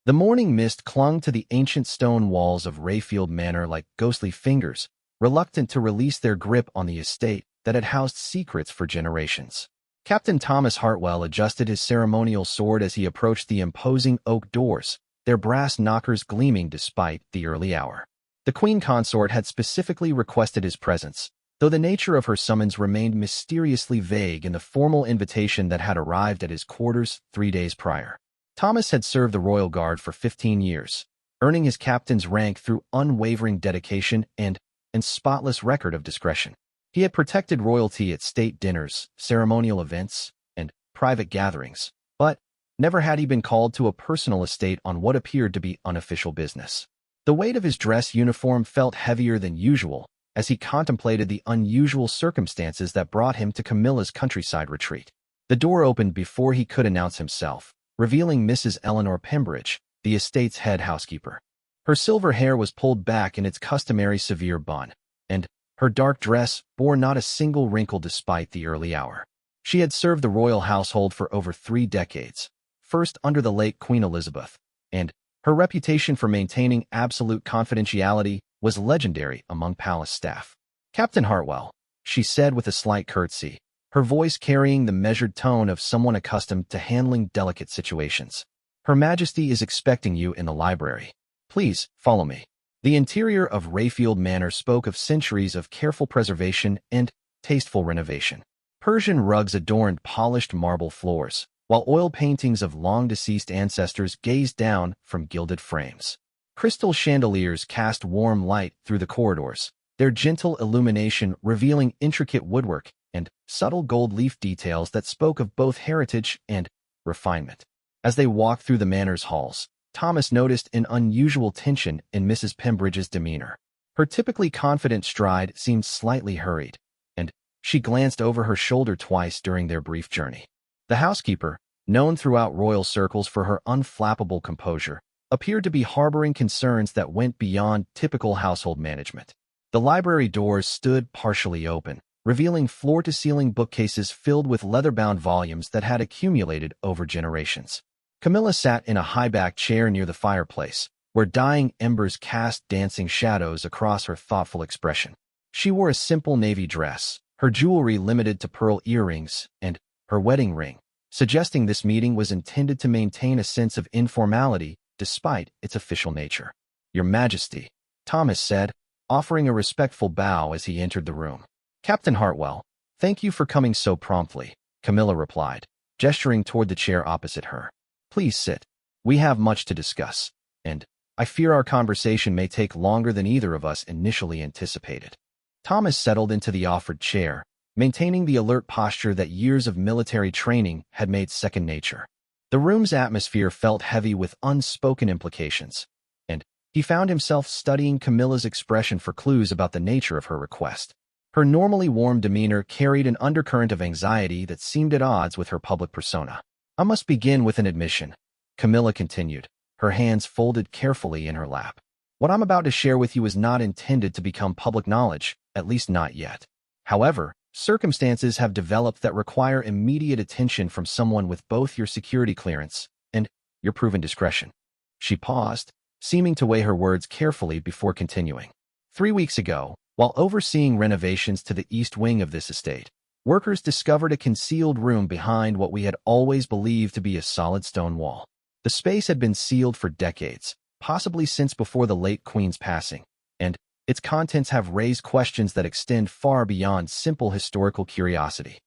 The morning mist clung to the ancient stone walls of Rayfield Manor like ghostly fingers, reluctant to release their grip on the estate that had housed secrets for generations. Captain Thomas Hartwell adjusted his ceremonial sword as he approached the imposing oak doors, their brass knockers gleaming despite the early hour. The Queen Consort had specifically requested his presence, though the nature of her summons remained mysteriously vague in the formal invitation that had arrived at his quarters 3 days prior. Thomas had served the Royal Guard for 15 years, earning his captain's rank through unwavering dedication and spotless record of discretion. He had protected royalty at state dinners, ceremonial events, and private gatherings, but never had he been called to a personal estate on what appeared to be unofficial business. The weight of his dress uniform felt heavier than usual as he contemplated the unusual circumstances that brought him to Camilla's countryside retreat. The door opened before he could announce himself, revealing Mrs. Eleanor Pembridge, the estate's head housekeeper. Her silver hair was pulled back in its customary severe bun, and her dark dress bore not a single wrinkle despite the early hour. She had served the royal household for over 3 decades, first under the late Queen Elizabeth, and her reputation for maintaining absolute confidentiality was legendary among palace staff. "Captain Hartwell," she said with a slight curtsy, her voice carrying the measured tone of someone accustomed to handling delicate situations. "Her Majesty is expecting you in the library. Please, follow me." The interior of Rayfield Manor spoke of centuries of careful preservation and tasteful renovation. Persian rugs adorned polished marble floors, while oil paintings of long-deceased ancestors gazed down from gilded frames. Crystal chandeliers cast warm light through the corridors, their gentle illumination revealing intricate woodwork and subtle gold leaf details that spoke of both heritage and refinement. As they walked through the manor's halls, Thomas noticed an unusual tension in Mrs. Pembridge's demeanor. Her typically confident stride seemed slightly hurried, and she glanced over her shoulder twice during their brief journey. The housekeeper, known throughout royal circles for her unflappable composure, appeared to be harboring concerns that went beyond typical household management. The library doors stood partially open, revealing floor-to-ceiling bookcases filled with leather-bound volumes that had accumulated over generations. Camilla sat in a high-backed chair near the fireplace, where dying embers cast dancing shadows across her thoughtful expression. She wore a simple navy dress, her jewelry limited to pearl earrings, and her wedding ring, suggesting this meeting was intended to maintain a sense of informality despite its official nature. "Your Majesty," Thomas said, offering a respectful bow as he entered the room. "Captain Hartwell, thank you for coming so promptly," Camilla replied, gesturing toward the chair opposite her. "Please sit. We have much to discuss, and I fear our conversation may take longer than either of us initially anticipated." Thomas settled into the offered chair, maintaining the alert posture that years of military training had made second nature. The room's atmosphere felt heavy with unspoken implications, and he found himself studying Camilla's expression for clues about the nature of her request. Her normally warm demeanor carried an undercurrent of anxiety that seemed at odds with her public persona. "I must begin with an admission," Camilla continued, her hands folded carefully in her lap. "What I'm about to share with you is not intended to become public knowledge, at least not yet. However, circumstances have developed that require immediate attention from someone with both your security clearance and your proven discretion." She paused, seeming to weigh her words carefully before continuing. 3 weeks ago, while overseeing renovations to the east wing of this estate, workers discovered a concealed room behind what we had always believed to be a solid stone wall. The space had been sealed for decades, possibly since before the late Queen's passing, and its contents have raised questions that extend far beyond simple historical curiosity.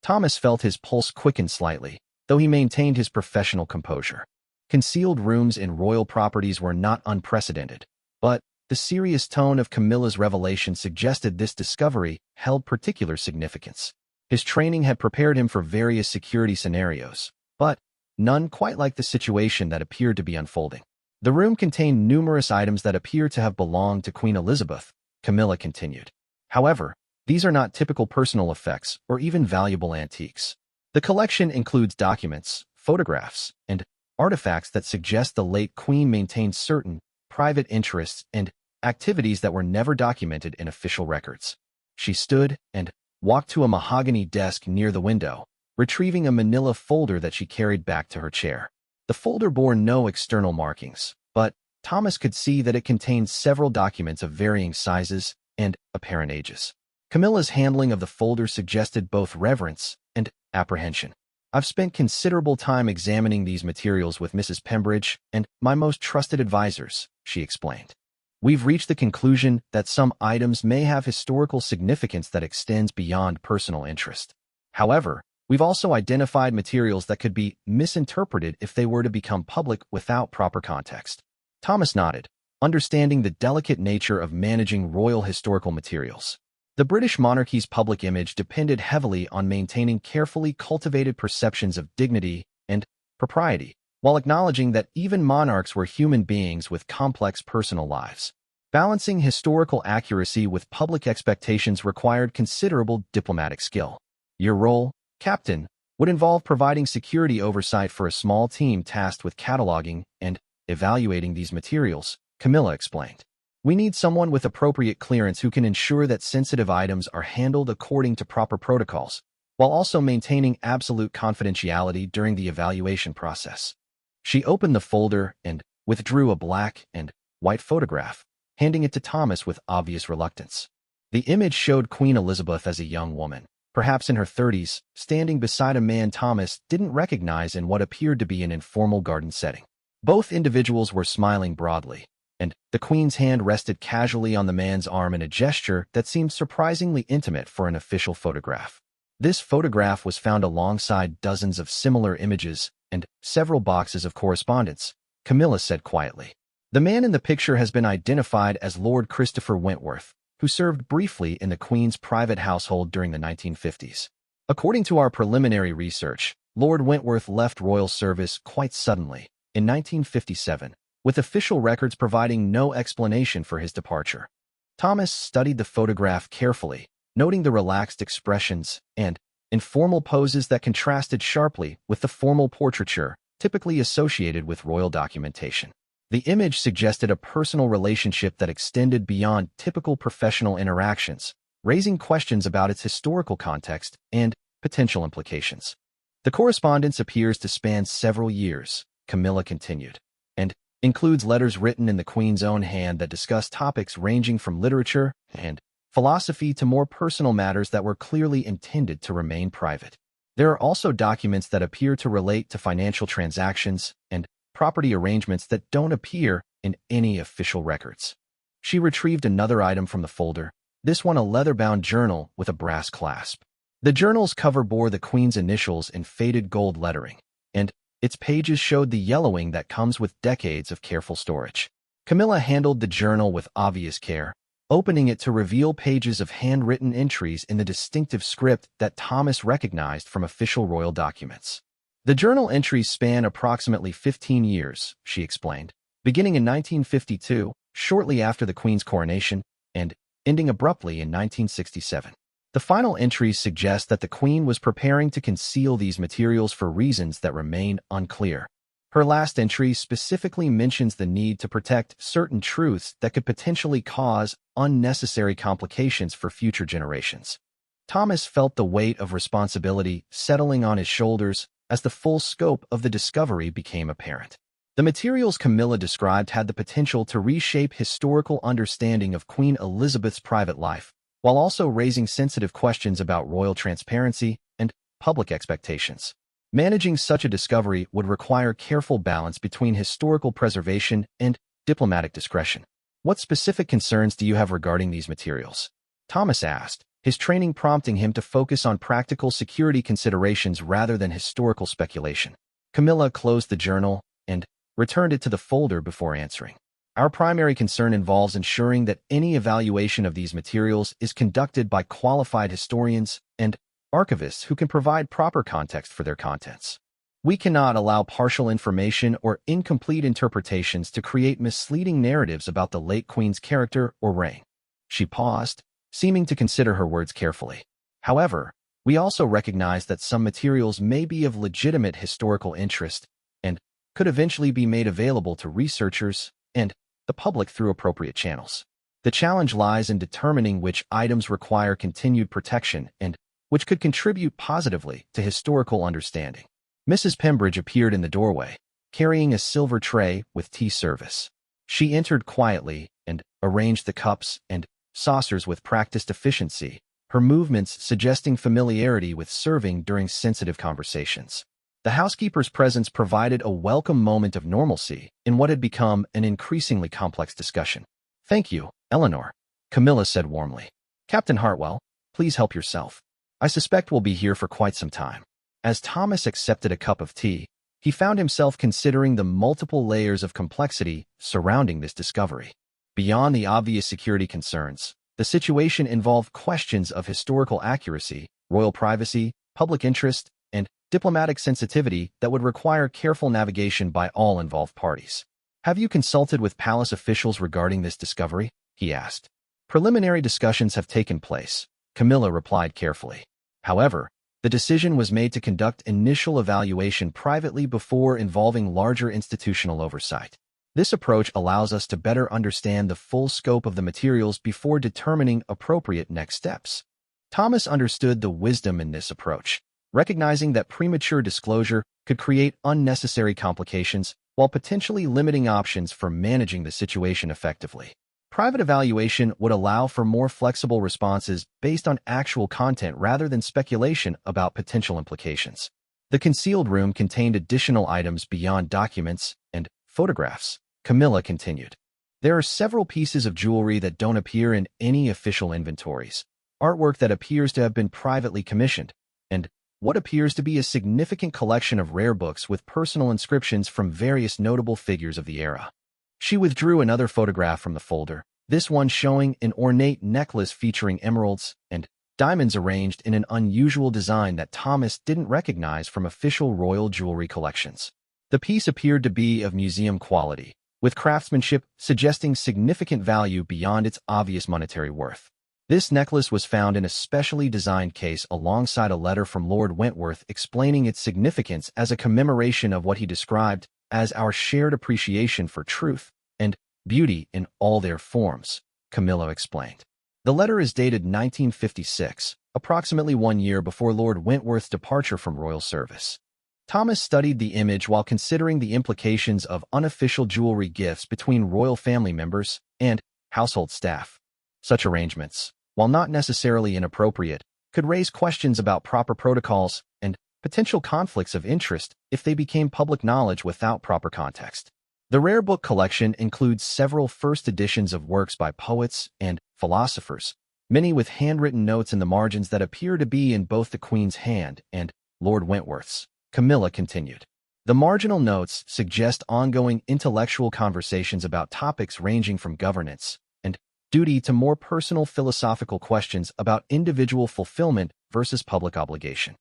Thomas felt his pulse quicken slightly, though he maintained his professional composure. Concealed rooms in royal properties were not unprecedented, but the serious tone of Camilla's revelation suggested this discovery held particular significance. His training had prepared him for various security scenarios, but none quite like the situation that appeared to be unfolding. "The room contained numerous items that appear to have belonged to Queen Elizabeth," Camilla continued. "However, these are not typical personal effects or even valuable antiques. The collection includes documents, photographs, and artifacts that suggest the late Queen maintained certain private interests and activities that were never documented in official records." She stood and walked to a mahogany desk near the window, retrieving a manila folder that she carried back to her chair. The folder bore no external markings, but Thomas could see that it contained several documents of varying sizes and apparent ages. Camilla's handling of the folder suggested both reverence and apprehension. I've spent considerable time examining these materials with Mrs. Pembridge and my most trusted advisors, she explained. We've reached the conclusion that some items may have historical significance that extends beyond personal interest. However, we've also identified materials that could be misinterpreted if they were to become public without proper context. Thomas nodded, understanding the delicate nature of managing royal historical materials. The British monarchy's public image depended heavily on maintaining carefully cultivated perceptions of dignity and propriety, while acknowledging that even monarchs were human beings with complex personal lives. Balancing historical accuracy with public expectations required considerable diplomatic skill. Your role, Captain, would involve providing security oversight for a small team tasked with cataloging and evaluating these materials, Camilla explained. We need someone with appropriate clearance who can ensure that sensitive items are handled according to proper protocols, while also maintaining absolute confidentiality during the evaluation process. She opened the folder and withdrew a black and white photograph, handing it to Thomas with obvious reluctance. The image showed Queen Elizabeth as a young woman, perhaps in her 30s, standing beside a man Thomas didn't recognize in what appeared to be an informal garden setting. Both individuals were smiling broadly, and the Queen's hand rested casually on the man's arm in a gesture that seemed surprisingly intimate for an official photograph. This photograph was found alongside dozens of similar images and several boxes of correspondence, Camilla said quietly. The man in the picture has been identified as Lord Christopher Wentworth, who served briefly in the Queen's private household during the 1950s. According to our preliminary research, Lord Wentworth left royal service quite suddenly, in 1957, with official records providing no explanation for his departure. Thomas studied the photograph carefully, noting the relaxed expressions and informal poses that contrasted sharply with the formal portraiture typically associated with royal documentation. The image suggested a personal relationship that extended beyond typical professional interactions, raising questions about its historical context and potential implications. The correspondence appears to span several years, Camilla continued, and includes letters written in the Queen's own hand that discuss topics ranging from literature and philosophy to more personal matters that were clearly intended to remain private. There are also documents that appear to relate to financial transactions and property arrangements that don't appear in any official records. She retrieved another item from the folder, this one a leather-bound journal with a brass clasp. The journal's cover bore the Queen's initials in faded gold lettering, and its pages showed the yellowing that comes with decades of careful storage. Camilla handled the journal with obvious care, opening it to reveal pages of handwritten entries in the distinctive script that Thomas recognized from official royal documents. The journal entries span approximately 15 years, she explained, beginning in 1952, shortly after the Queen's coronation, and ending abruptly in 1967. The final entries suggest that the Queen was preparing to conceal these materials for reasons that remain unclear. Her last entry specifically mentions the need to protect certain truths that could potentially cause unnecessary complications for future generations. Thomas felt the weight of responsibility settling on his shoulders as the full scope of the discovery became apparent. The materials Camilla described had the potential to reshape historical understanding of Queen Elizabeth's private life, while also raising sensitive questions about royal transparency and public expectations. Managing such a discovery would require careful balance between historical preservation and diplomatic discretion. What specific concerns do you have regarding these materials? Thomas asked, his training prompting him to focus on practical security considerations rather than historical speculation. Camilla closed the journal and returned it to the folder before answering. Our primary concern involves ensuring that any evaluation of these materials is conducted by qualified historians and archivists who can provide proper context for their contents. We cannot allow partial information or incomplete interpretations to create misleading narratives about the late Queen's character or reign. She paused, seeming to consider her words carefully. However, we also recognize that some materials may be of legitimate historical interest and could eventually be made available to researchers and the public through appropriate channels. The challenge lies in determining which items require continued protection and which could contribute positively to historical understanding. Mrs. Pembridge appeared in the doorway, carrying a silver tray with tea service. She entered quietly and arranged the cups and saucers with practiced efficiency, her movements suggesting familiarity with serving during sensitive conversations. The housekeeper's presence provided a welcome moment of normalcy in what had become an increasingly complex discussion. "Thank you, Eleanor," Camilla said warmly. "Captain Hartwell, please help yourself. I suspect we'll be here for quite some time." As Thomas accepted a cup of tea, he found himself considering the multiple layers of complexity surrounding this discovery. Beyond the obvious security concerns, the situation involved questions of historical accuracy, royal privacy, public interest, and diplomatic sensitivity that would require careful navigation by all involved parties. "Have you consulted with palace officials regarding this discovery?" he asked. "Preliminary discussions have taken place," Camilla replied carefully. However, the decision was made to conduct initial evaluation privately before involving larger institutional oversight. This approach allows us to better understand the full scope of the materials before determining appropriate next steps. Thomas understood the wisdom in this approach, recognizing that premature disclosure could create unnecessary complications while potentially limiting options for managing the situation effectively. Private evaluation would allow for more flexible responses based on actual content rather than speculation about potential implications. The concealed room contained additional items beyond documents and photographs, Camilla continued. "There are several pieces of jewelry that don't appear in any official inventories, artwork that appears to have been privately commissioned, and what appears to be a significant collection of rare books with personal inscriptions from various notable figures of the era." She withdrew another photograph from the folder, this one showing an ornate necklace featuring emeralds and diamonds arranged in an unusual design that Thomas didn't recognize from official royal jewelry collections. The piece appeared to be of museum quality, with craftsmanship suggesting significant value beyond its obvious monetary worth. This necklace was found in a specially designed case alongside a letter from Lord Wentworth explaining its significance as a commemoration of what he described as our shared appreciation for truth and beauty in all their forms, Camilla explained. The letter is dated 1956, approximately 1 year before Lord Wentworth's departure from royal service. Thomas studied the image while considering the implications of unofficial jewelry gifts between royal family members and household staff. Such arrangements, while not necessarily inappropriate, could raise questions about proper protocols and potential conflicts of interest if they became public knowledge without proper context. The rare book collection includes several first editions of works by poets and philosophers, many with handwritten notes in the margins that appear to be in both the Queen's hand and Lord Wentworth's, Camilla continued. The marginal notes suggest ongoing intellectual conversations about topics ranging from governance and duty to more personal philosophical questions about individual fulfillment versus public obligation.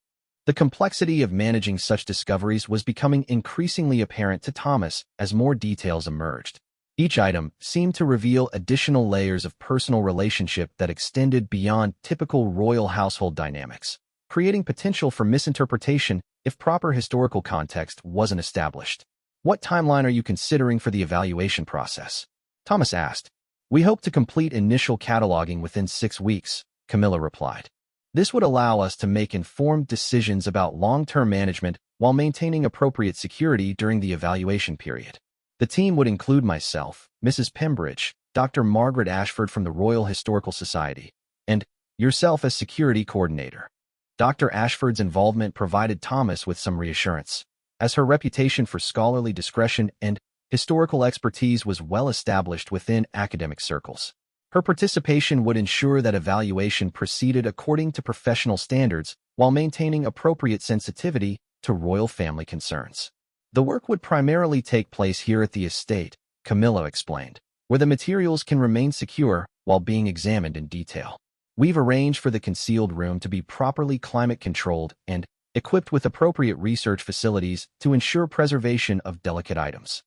The complexity of managing such discoveries was becoming increasingly apparent to Thomas as more details emerged. Each item seemed to reveal additional layers of personal relationship that extended beyond typical royal household dynamics, creating potential for misinterpretation if proper historical context wasn't established. "What timeline are you considering for the evaluation process?" Thomas asked. "We hope to complete initial cataloging within 6 weeks," Camilla replied. "This would allow us to make informed decisions about long-term management while maintaining appropriate security during the evaluation period. The team would include myself, Mrs. Pembridge, Dr. Margaret Ashford from the Royal Historical Society, and yourself as security coordinator." Dr. Ashford's involvement provided Thomas with some reassurance, as her reputation for scholarly discretion and historical expertise was well established within academic circles. Her participation would ensure that evaluation proceeded according to professional standards while maintaining appropriate sensitivity to royal family concerns. "The work would primarily take place here at the estate," Camilla explained, "where the materials can remain secure while being examined in detail. We've arranged for the concealed room to be properly climate-controlled and equipped with appropriate research facilities to ensure preservation of delicate items."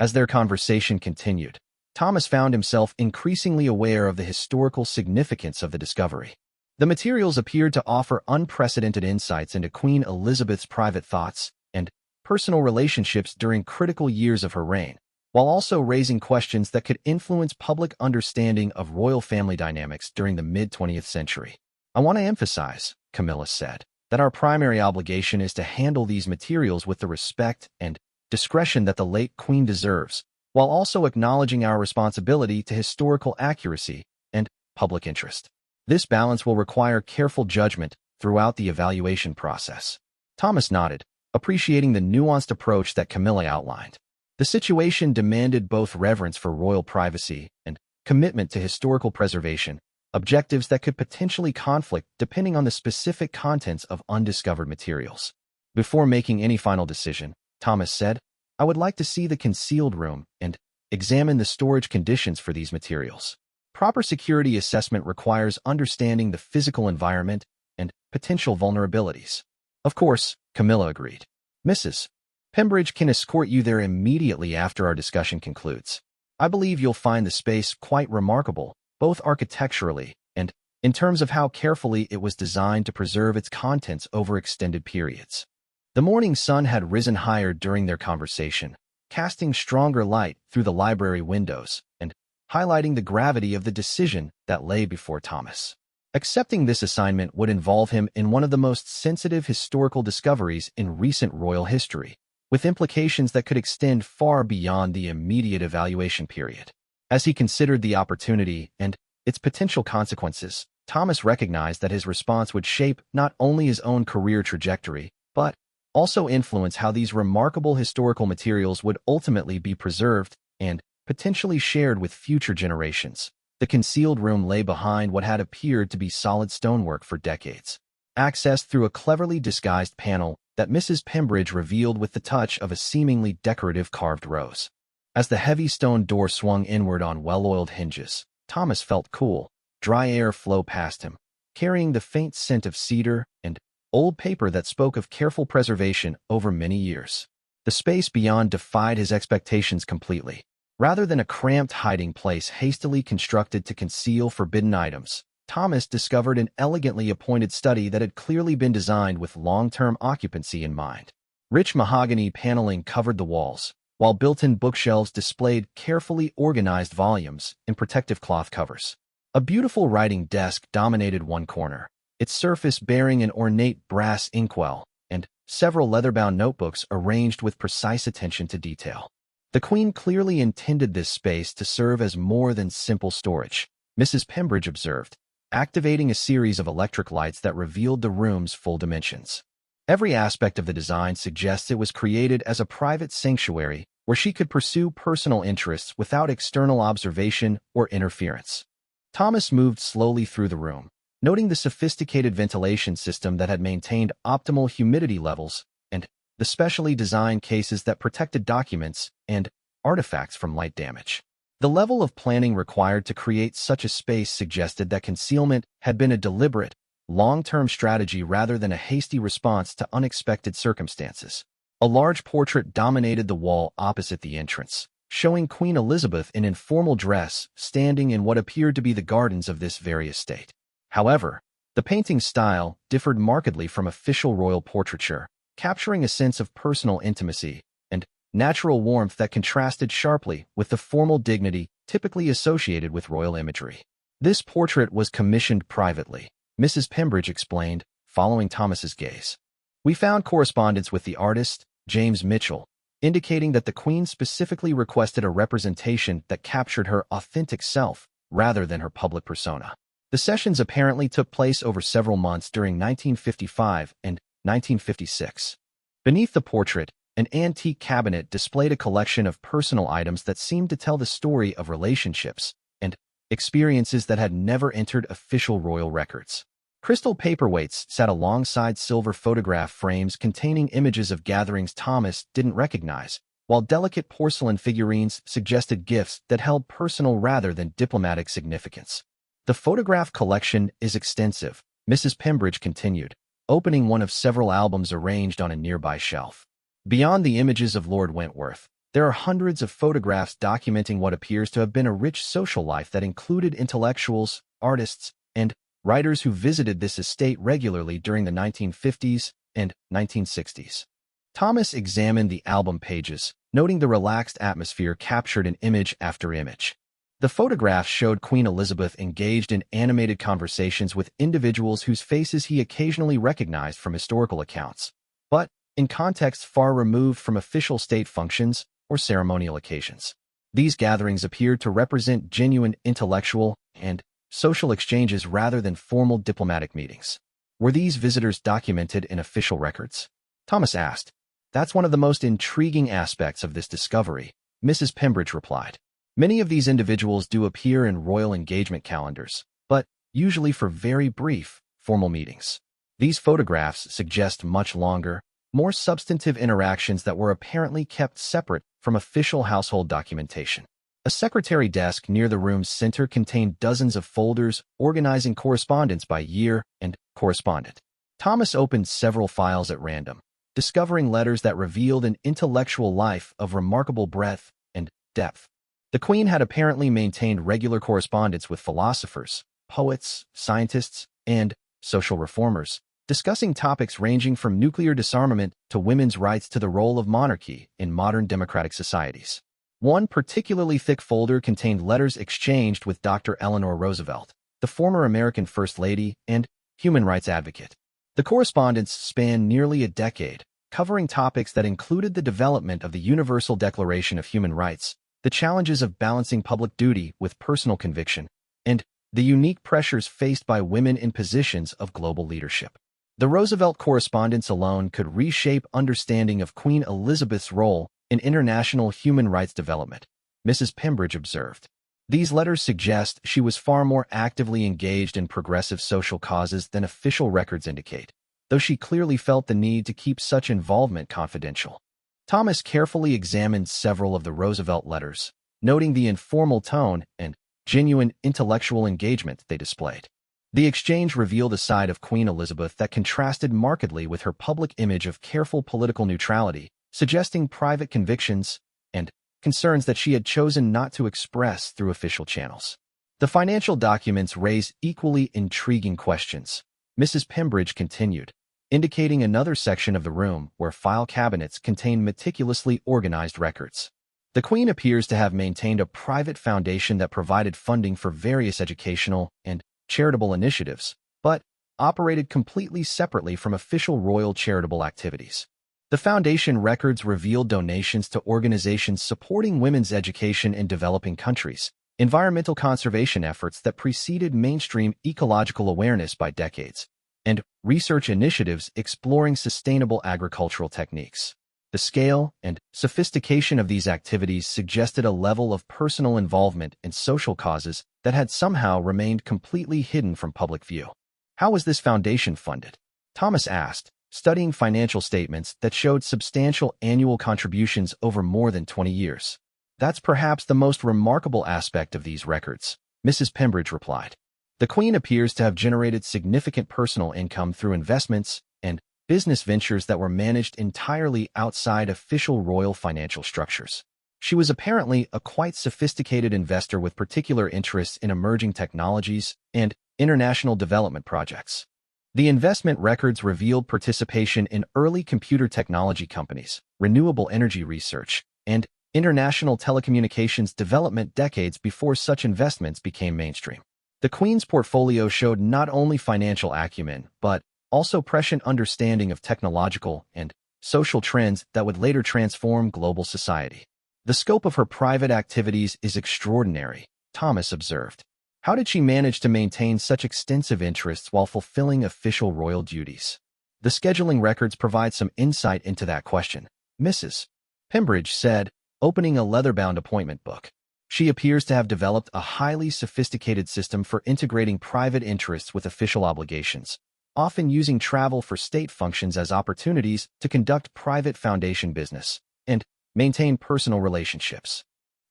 As their conversation continued, Thomas found himself increasingly aware of the historical significance of the discovery. The materials appeared to offer unprecedented insights into Queen Elizabeth's private thoughts and personal relationships during critical years of her reign, while also raising questions that could influence public understanding of royal family dynamics during the mid-20th century. "I want to emphasize," Camilla said, "that our primary obligation is to handle these materials with the respect and discretion that the late Queen deserves, while also acknowledging our responsibility to historical accuracy and public interest. This balance will require careful judgment throughout the evaluation process. Thomas nodded, appreciating the nuanced approach that Camilla outlined. The situation demanded both reverence for royal privacy and commitment to historical preservation, objectives that could potentially conflict depending on the specific contents of undiscovered materials. Before making any final decision, Thomas said, "I would like to see the concealed room and examine the storage conditions for these materials. Proper security assessment requires understanding the physical environment and potential vulnerabilities." Of course, Camilla agreed. "Mrs. Pembridge can escort you there immediately after our discussion concludes. I believe you'll find the space quite remarkable, both architecturally and in terms of how carefully it was designed to preserve its contents over extended periods." The morning sun had risen higher during their conversation, casting stronger light through the library windows and highlighting the gravity of the decision that lay before Thomas. Accepting this assignment would involve him in one of the most sensitive historical discoveries in recent royal history, with implications that could extend far beyond the immediate evaluation period. As he considered the opportunity and its potential consequences, Thomas recognized that his response would shape not only his own career trajectory, but also influence how these remarkable historical materials would ultimately be preserved and potentially shared with future generations. The concealed room lay behind what had appeared to be solid stonework for decades, accessed through a cleverly disguised panel that Mrs. Pembridge revealed with the touch of a seemingly decorative carved rose. As the heavy stone door swung inward on well-oiled hinges, Thomas felt cool, dry air flow past him, carrying the faint scent of cedar and old paper that spoke of careful preservation over many years. The space beyond defied his expectations completely. Rather than a cramped hiding place hastily constructed to conceal forbidden items, Thomas discovered an elegantly appointed study that had clearly been designed with long-term occupancy in mind. Rich mahogany paneling covered the walls, while built-in bookshelves displayed carefully organized volumes in protective cloth covers. A beautiful writing desk dominated one corner, its surface bearing an ornate brass inkwell and several leather-bound notebooks arranged with precise attention to detail. The Queen clearly intended this space to serve as more than simple storage, Mrs. Pembridge observed, activating a series of electric lights that revealed the room's full dimensions. Every aspect of the design suggests it was created as a private sanctuary where she could pursue personal interests without external observation or interference. Thomas moved slowly through the room, noting the sophisticated ventilation system that had maintained optimal humidity levels and the specially designed cases that protected documents and artifacts from light damage. The level of planning required to create such a space suggested that concealment had been a deliberate, long-term strategy rather than a hasty response to unexpected circumstances. A large portrait dominated the wall opposite the entrance, showing Queen Elizabeth in informal dress standing in what appeared to be the gardens of this very estate. However, the painting's style differed markedly from official royal portraiture, capturing a sense of personal intimacy and natural warmth that contrasted sharply with the formal dignity typically associated with royal imagery. This portrait was commissioned privately, Mrs. Pembridge explained, following Thomas's gaze. "We found correspondence with the artist, James Mitchell, indicating that the Queen specifically requested a representation that captured her authentic self rather than her public persona. The sessions apparently took place over several months during 1955 and 1956. Beneath the portrait, an antique cabinet displayed a collection of personal items that seemed to tell the story of relationships and experiences that had never entered official royal records. Crystal paperweights sat alongside silver photograph frames containing images of gatherings Thomas didn't recognize, while delicate porcelain figurines suggested gifts that held personal rather than diplomatic significance. The photograph collection is extensive, Mrs. Pembridge continued, opening one of several albums arranged on a nearby shelf. Beyond the images of Lord Wentworth, there are hundreds of photographs documenting what appears to have been a rich social life that included intellectuals, artists, and writers who visited this estate regularly during the 1950s and 1960s. Thomas examined the album pages, noting the relaxed atmosphere captured in image after image. The photographs showed Queen Elizabeth engaged in animated conversations with individuals whose faces he occasionally recognized from historical accounts. But in contexts far removed from official state functions or ceremonial occasions. These gatherings appeared to represent genuine intellectual and social exchanges rather than formal diplomatic meetings. Were these visitors documented in official records? Thomas asked. That's one of the most intriguing aspects of this discovery, Mrs. Pembridge replied. Many of these individuals do appear in royal engagement calendars, but usually for very brief, formal meetings. These photographs suggest much longer, more substantive interactions that were apparently kept separate from official household documentation. A secretary desk near the room's center contained dozens of folders organizing correspondence by year and correspondent. Thomas opened several files at random, discovering letters that revealed an intellectual life of remarkable breadth and depth. The Queen had apparently maintained regular correspondence with philosophers, poets, scientists, and social reformers, discussing topics ranging from nuclear disarmament to women's rights to the role of monarchy in modern democratic societies. One particularly thick folder contained letters exchanged with Dr. Eleanor Roosevelt, the former American First Lady and human rights advocate. The correspondence spanned nearly a decade, covering topics that included the development of the Universal Declaration of Human Rights, the challenges of balancing public duty with personal conviction, and the unique pressures faced by women in positions of global leadership. The Roosevelt correspondence alone could reshape understanding of Queen Elizabeth's role in international human rights development, Mrs. Pembridge observed. These letters suggest she was far more actively engaged in progressive social causes than official records indicate, though she clearly felt the need to keep such involvement confidential. Thomas carefully examined several of the Roosevelt letters, noting the informal tone and genuine intellectual engagement they displayed. The exchange revealed a side of Queen Elizabeth that contrasted markedly with her public image of careful political neutrality, suggesting private convictions and concerns that she had chosen not to express through official channels. The financial documents raise equally intriguing questions, Mrs. Pembridge continued, indicating another section of the room where file cabinets contain meticulously organized records. The Queen appears to have maintained a private foundation that provided funding for various educational and charitable initiatives, but operated completely separately from official royal charitable activities. The foundation records revealed donations to organizations supporting women's education in developing countries, environmental conservation efforts that preceded mainstream ecological awareness by decades, and research initiatives exploring sustainable agricultural techniques. The scale and sophistication of these activities suggested a level of personal involvement in social causes that had somehow remained completely hidden from public view. How was this foundation funded? Thomas asked, studying financial statements that showed substantial annual contributions over more than 20 years. That's perhaps the most remarkable aspect of these records, Mrs. Pembridge replied. The Queen appears to have generated significant personal income through investments and business ventures that were managed entirely outside official royal financial structures. She was apparently a quite sophisticated investor with particular interests in emerging technologies and international development projects. The investment records revealed participation in early computer technology companies, renewable energy research, and international telecommunications development decades before such investments became mainstream. The Queen's portfolio showed not only financial acumen, but also prescient understanding of technological and social trends that would later transform global society. The scope of her private activities is extraordinary, Thomas observed. How did she manage to maintain such extensive interests while fulfilling official royal duties? The scheduling records provide some insight into that question, Mrs. Pembridge said, opening a leather-bound appointment book. She appears to have developed a highly sophisticated system for integrating private interests with official obligations, often using travel for state functions as opportunities to conduct private foundation business and maintain personal relationships.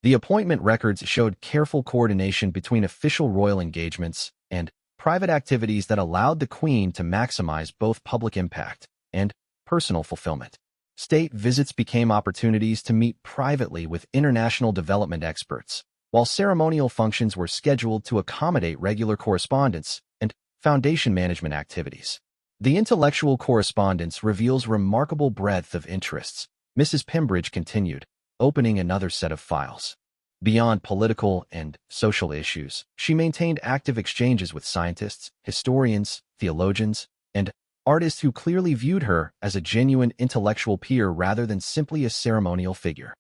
The appointment records showed careful coordination between official royal engagements and private activities that allowed the Queen to maximize both public impact and personal fulfillment. State visits became opportunities to meet privately with international development experts, while ceremonial functions were scheduled to accommodate regular correspondence and foundation management activities. The intellectual correspondence reveals remarkable breadth of interests, Mrs. Pembridge continued, opening another set of files. Beyond political and social issues, she maintained active exchanges with scientists, historians, theologians, and artists who clearly viewed her as a genuine intellectual peer rather than simply a ceremonial figure.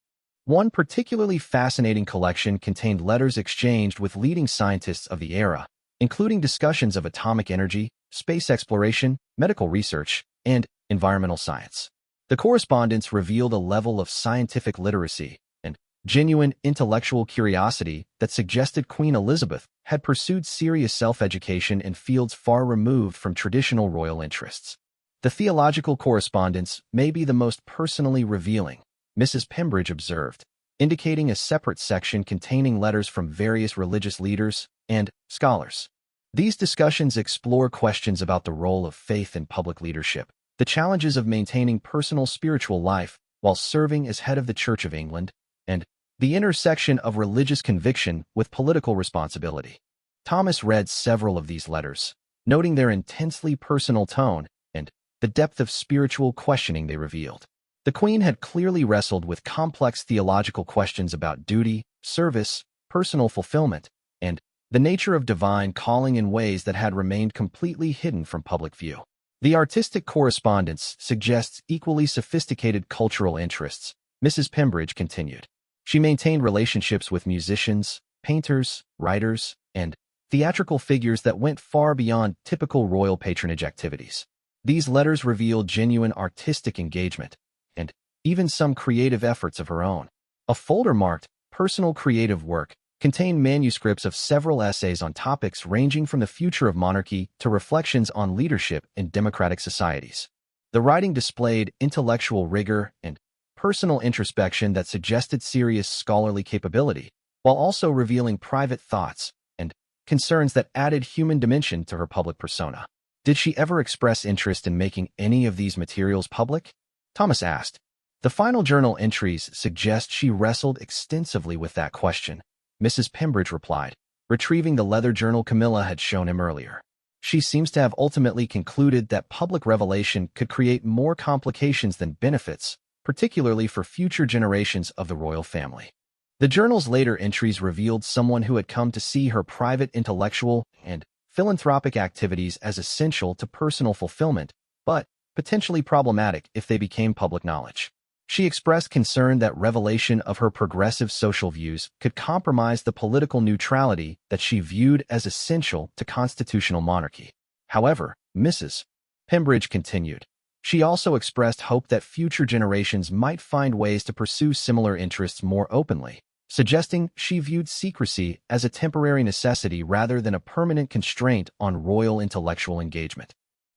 One particularly fascinating collection contained letters exchanged with leading scientists of the era, including discussions of atomic energy, space exploration, medical research, and environmental science. The correspondence revealed a level of scientific literacy and genuine intellectual curiosity that suggested Queen Elizabeth had pursued serious self-education in fields far removed from traditional royal interests. The theological correspondence may be the most personally revealing, Mrs. Pembridge observed, indicating a separate section containing letters from various religious leaders and scholars. These discussions explore questions about the role of faith in public leadership, the challenges of maintaining personal spiritual life while serving as head of the Church of England, and the intersection of religious conviction with political responsibility. Thomas read several of these letters, noting their intensely personal tone and the depth of spiritual questioning they revealed. The Queen had clearly wrestled with complex theological questions about duty, service, personal fulfillment, and the nature of divine calling in ways that had remained completely hidden from public view. The artistic correspondence suggests equally sophisticated cultural interests, Mrs. Pembridge continued. She maintained relationships with musicians, painters, writers, and theatrical figures that went far beyond typical royal patronage activities. These letters revealed genuine artistic engagement, and even some creative efforts of her own. A folder marked Personal Creative Work contained manuscripts of several essays on topics ranging from the future of monarchy to reflections on leadership in democratic societies. The writing displayed intellectual rigor and personal introspection that suggested serious scholarly capability, while also revealing private thoughts and concerns that added human dimension to her public persona. Did she ever express interest in making any of these materials public? Thomas asked. The final journal entries suggest she wrestled extensively with that question, Mrs. Pembridge replied, retrieving the leather journal Camilla had shown him earlier. She seems to have ultimately concluded that public revelation could create more complications than benefits, particularly for future generations of the royal family. The journal's later entries revealed someone who had come to see her private intellectual and philanthropic activities as essential to personal fulfillment, but potentially problematic if they became public knowledge. She expressed concern that revelation of her progressive social views could compromise the political neutrality that she viewed as essential to constitutional monarchy. However, Mrs. Pembridge continued. She also expressed hope that future generations might find ways to pursue similar interests more openly, suggesting she viewed secrecy as a temporary necessity rather than a permanent constraint on royal intellectual engagement.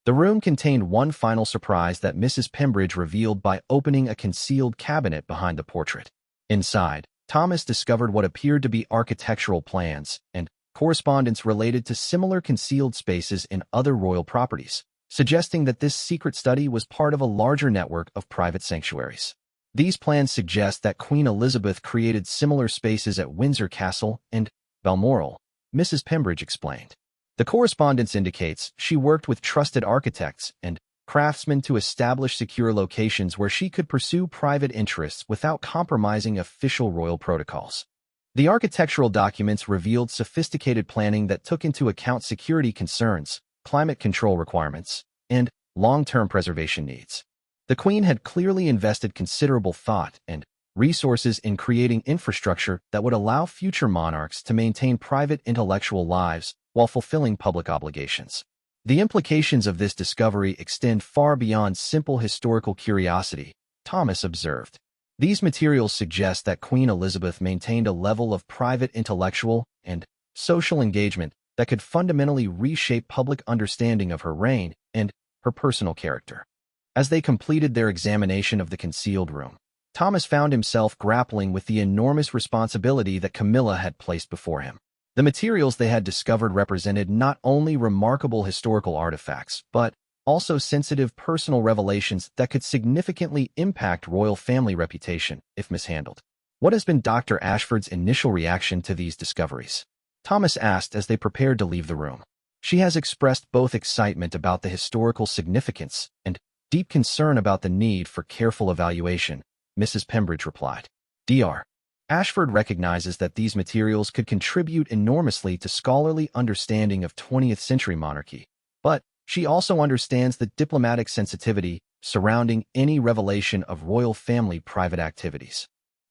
The room contained one final surprise that Mrs. Pembridge revealed by opening a concealed cabinet behind the portrait. Inside, Thomas discovered what appeared to be architectural plans and correspondence related to similar concealed spaces in other royal properties, suggesting that this secret study was part of a larger network of private sanctuaries. These plans suggest that Queen Elizabeth created similar spaces at Windsor Castle and Balmoral, Mrs. Pembridge explained. The correspondence indicates she worked with trusted architects and craftsmen to establish secure locations where she could pursue private interests without compromising official royal protocols. The architectural documents revealed sophisticated planning that took into account security concerns, climate control requirements, and long-term preservation needs. The Queen had clearly invested considerable thought and resources in creating infrastructure that would allow future monarchs to maintain private intellectual lives while fulfilling public obligations. The implications of this discovery extend far beyond simple historical curiosity, Thomas observed. These materials suggest that Queen Elizabeth maintained a level of private intellectual and social engagement that could fundamentally reshape public understanding of her reign and her personal character. As they completed their examination of the concealed room, Thomas found himself grappling with the enormous responsibility that Camilla had placed before him. The materials they had discovered represented not only remarkable historical artifacts, but also sensitive personal revelations that could significantly impact royal family reputation if mishandled. What has been Dr. Ashford's initial reaction to these discoveries? Thomas asked as they prepared to leave the room. She has expressed both excitement about the historical significance and deep concern about the need for careful evaluation, Mrs. Pembridge replied. Dr. Ashford recognizes that these materials could contribute enormously to scholarly understanding of 20th century monarchy, but She also understands the diplomatic sensitivity surrounding any revelation of royal family private activities.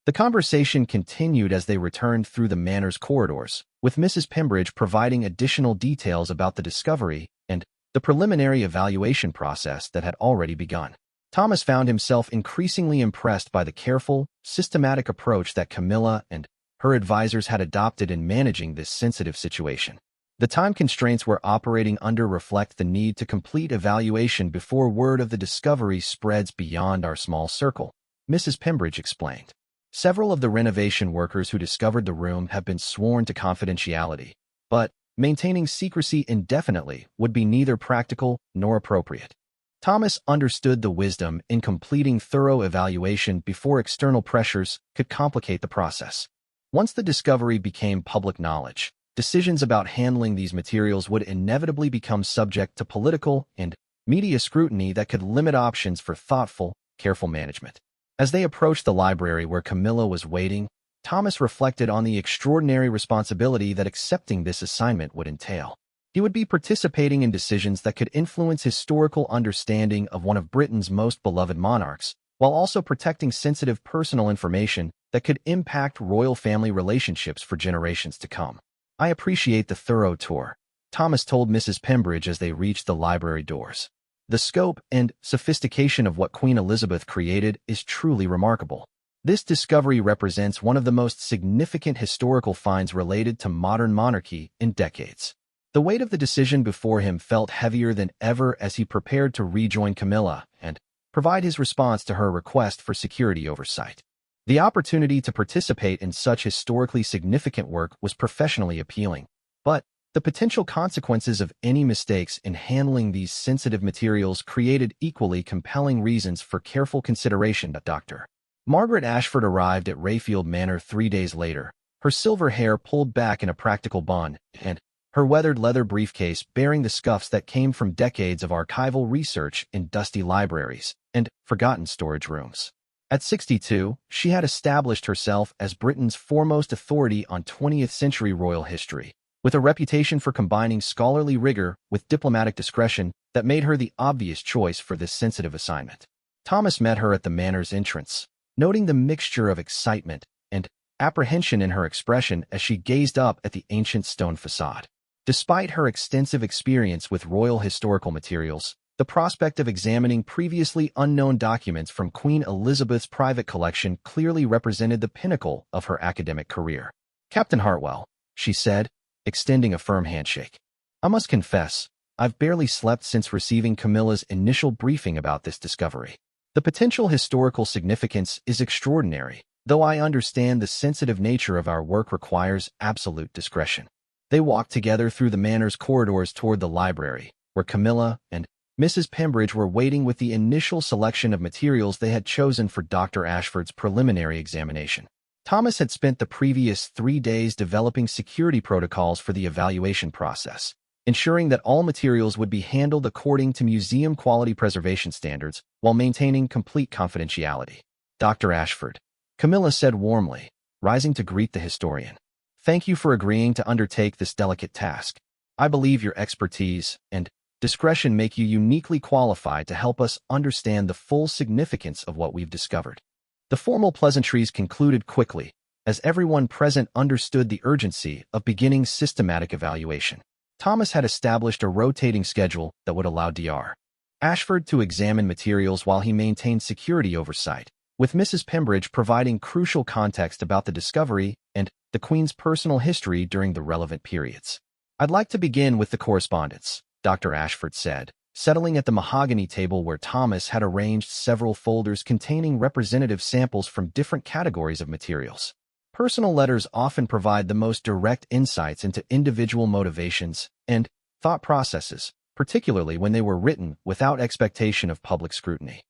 The conversation continued as they returned through the manor's corridors, with Mrs. Pembridge providing additional details about the discovery and the preliminary evaluation process that had already begun. Thomas found himself increasingly impressed by the careful, systematic approach that Camilla and her advisors had adopted in managing this sensitive situation. The time constraints we're operating under reflect the need to complete evaluation before word of the discovery spreads beyond our small circle, Mrs. Pembridge explained. Several of the renovation workers who discovered the room have been sworn to confidentiality, but maintaining secrecy indefinitely would be neither practical nor appropriate. Thomas understood the wisdom in completing thorough evaluation before external pressures could complicate the process. Once the discovery became public knowledge, decisions about handling these materials would inevitably become subject to political and media scrutiny that could limit options for thoughtful, careful management. As they approached the library where Camilla was waiting, Thomas reflected on the extraordinary responsibility that accepting this assignment would entail. He would be participating in decisions that could influence historical understanding of one of Britain's most beloved monarchs, while also protecting sensitive personal information that could impact royal family relationships for generations to come. "I appreciate the thorough tour," Thomas told Mrs. Pembridge as they reached the library doors. "The scope and sophistication of what Queen Elizabeth created is truly remarkable. This discovery represents one of the most significant historical finds related to modern monarchy in decades." The weight of the decision before him felt heavier than ever as he prepared to rejoin Camilla and provide his response to her request for security oversight. The opportunity to participate in such historically significant work was professionally appealing, but the potential consequences of any mistakes in handling these sensitive materials created equally compelling reasons for careful consideration. Dr. Margaret Ashford arrived at Rayfield Manor 3 days later, her silver hair pulled back in a practical bun, and her weathered leather briefcase bearing the scuffs that came from decades of archival research in dusty libraries and forgotten storage rooms. At 62, she had established herself as Britain's foremost authority on 20th-century royal history, with a reputation for combining scholarly rigor with diplomatic discretion that made her the obvious choice for this sensitive assignment. Thomas met her at the manor's entrance, noting the mixture of excitement and apprehension in her expression as she gazed up at the ancient stone facade. Despite her extensive experience with royal historical materials, the prospect of examining previously unknown documents from Queen Elizabeth's private collection clearly represented the pinnacle of her academic career. "Captain Hartwell," she said, extending a firm handshake. "I must confess, I've barely slept since receiving Camilla's initial briefing about this discovery. The potential historical significance is extraordinary, though I understand the sensitive nature of our work requires absolute discretion." They walked together through the manor's corridors toward the library, where Camilla and Mrs. Pembridge were waiting with the initial selection of materials they had chosen for Dr. Ashford's preliminary examination. Thomas had spent the previous 3 days developing security protocols for the evaluation process, ensuring that all materials would be handled according to museum quality preservation standards while maintaining complete confidentiality. "Dr. Ashford," Camilla said warmly, rising to greet the historian. "Thank you for agreeing to undertake this delicate task. I believe your expertise and discretion make you uniquely qualified to help us understand the full significance of what we've discovered." The formal pleasantries concluded quickly, as everyone present understood the urgency of beginning systematic evaluation. Thomas had established a rotating schedule that would allow Dr. Ashford to examine materials while he maintained security oversight, with Mrs. Pembridge providing crucial context about the discovery and the Queen's personal history during the relevant periods. "I'd like to begin with the correspondence," Dr. Ashford said, settling at the mahogany table where Thomas had arranged several folders containing representative samples from different categories of materials. Personal letters often provide the most direct insights into individual motivations and thought processes, particularly when they were written without expectation of public scrutiny.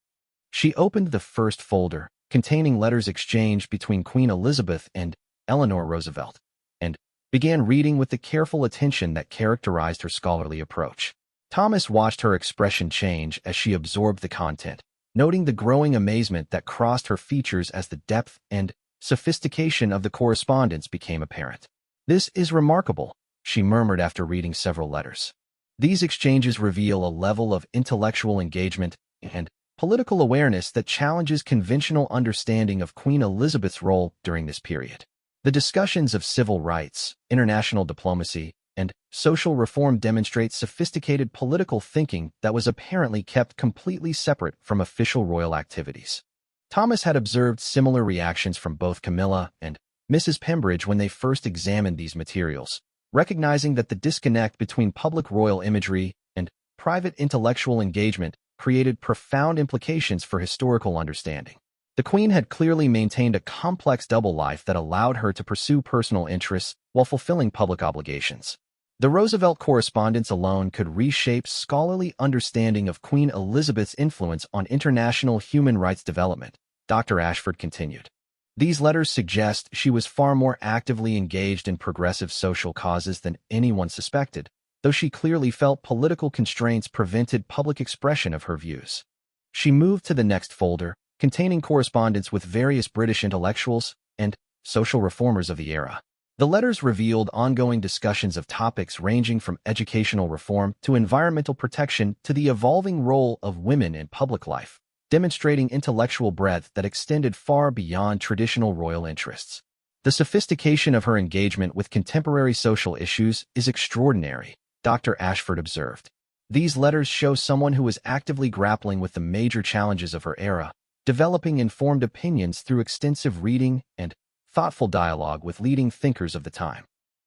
She opened the first folder, containing letters exchanged between Queen Elizabeth and Eleanor Roosevelt, and began reading with the careful attention that characterized her scholarly approach. Thomas watched her expression change as she absorbed the content, noting the growing amazement that crossed her features as the depth and sophistication of the correspondence became apparent. "This is remarkable," she murmured after reading several letters. These exchanges reveal a level of intellectual engagement and political awareness that challenges conventional understanding of Queen Elizabeth's role during this period. The discussions of civil rights, international diplomacy, and social reform demonstrate sophisticated political thinking that was apparently kept completely separate from official royal activities. Thomas had observed similar reactions from both Camilla and Mrs. Pembridge when they first examined these materials, recognizing that the disconnect between public royal imagery and private intellectual engagement created profound implications for historical understanding. The Queen had clearly maintained a complex double life that allowed her to pursue personal interests while fulfilling public obligations. The Roosevelt correspondence alone could reshape scholarly understanding of Queen Elizabeth's influence on international human rights development, Dr. Ashford continued. These letters suggest she was far more actively engaged in progressive social causes than anyone suspected, though she clearly felt political constraints prevented public expression of her views. She moved to the next folder, containing correspondence with various British intellectuals and social reformers of the era. The letters revealed ongoing discussions of topics ranging from educational reform to environmental protection to the evolving role of women in public life, demonstrating intellectual breadth that extended far beyond traditional royal interests. The sophistication of her engagement with contemporary social issues is extraordinary, Dr. Ashford observed. These letters show someone who was actively grappling with the major challenges of her era, developing informed opinions through extensive reading and thoughtful dialogue with leading thinkers of the time.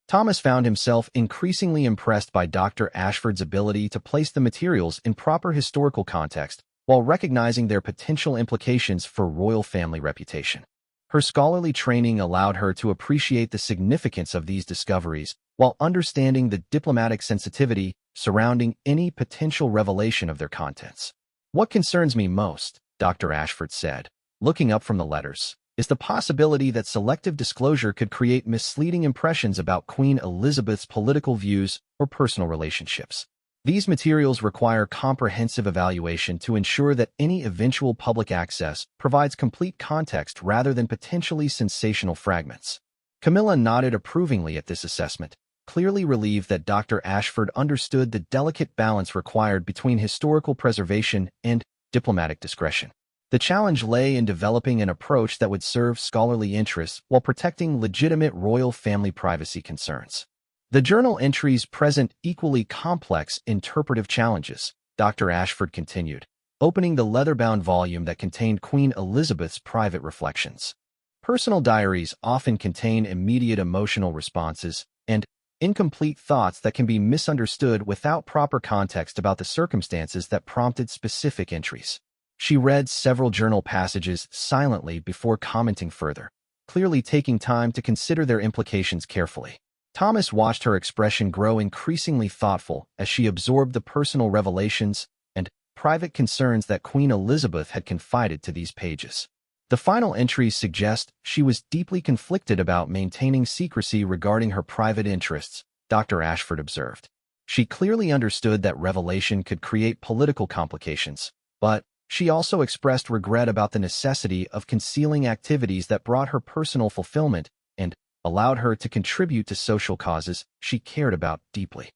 Thomas found himself increasingly impressed by Dr. Ashford's ability to place the materials in proper historical context while recognizing their potential implications for royal family reputation. Her scholarly training allowed her to appreciate the significance of these discoveries while understanding the diplomatic sensitivity surrounding any potential revelation of their contents. "What concerns me most," Dr. Ashford said, looking up from the letters, "is the possibility that selective disclosure could create misleading impressions about Queen Elizabeth's political views or personal relationships. These materials require comprehensive evaluation to ensure that any eventual public access provides complete context rather than potentially sensational fragments." Camilla nodded approvingly at this assessment, clearly relieved that Dr. Ashford understood the delicate balance required between historical preservation and diplomatic discretion. The challenge lay in developing an approach that would serve scholarly interests while protecting legitimate royal family privacy concerns. The journal entries present equally complex interpretive challenges, Dr. Ashford continued, opening the leather-bound volume that contained Queen Elizabeth's private reflections. Personal diaries often contain immediate emotional responses and incomplete thoughts that can be misunderstood without proper context about the circumstances that prompted specific entries. She read several journal passages silently before commenting further, clearly taking time to consider their implications carefully. Thomas watched her expression grow increasingly thoughtful as she absorbed the personal revelations and private concerns that Queen Elizabeth had confided to these pages. The final entries suggest she was deeply conflicted about maintaining secrecy regarding her private interests, Dr. Ashford observed. She clearly understood that revelation could create political complications, but she also expressed regret about the necessity of concealing activities that brought her personal fulfillment and allowed her to contribute to social causes she cared about deeply.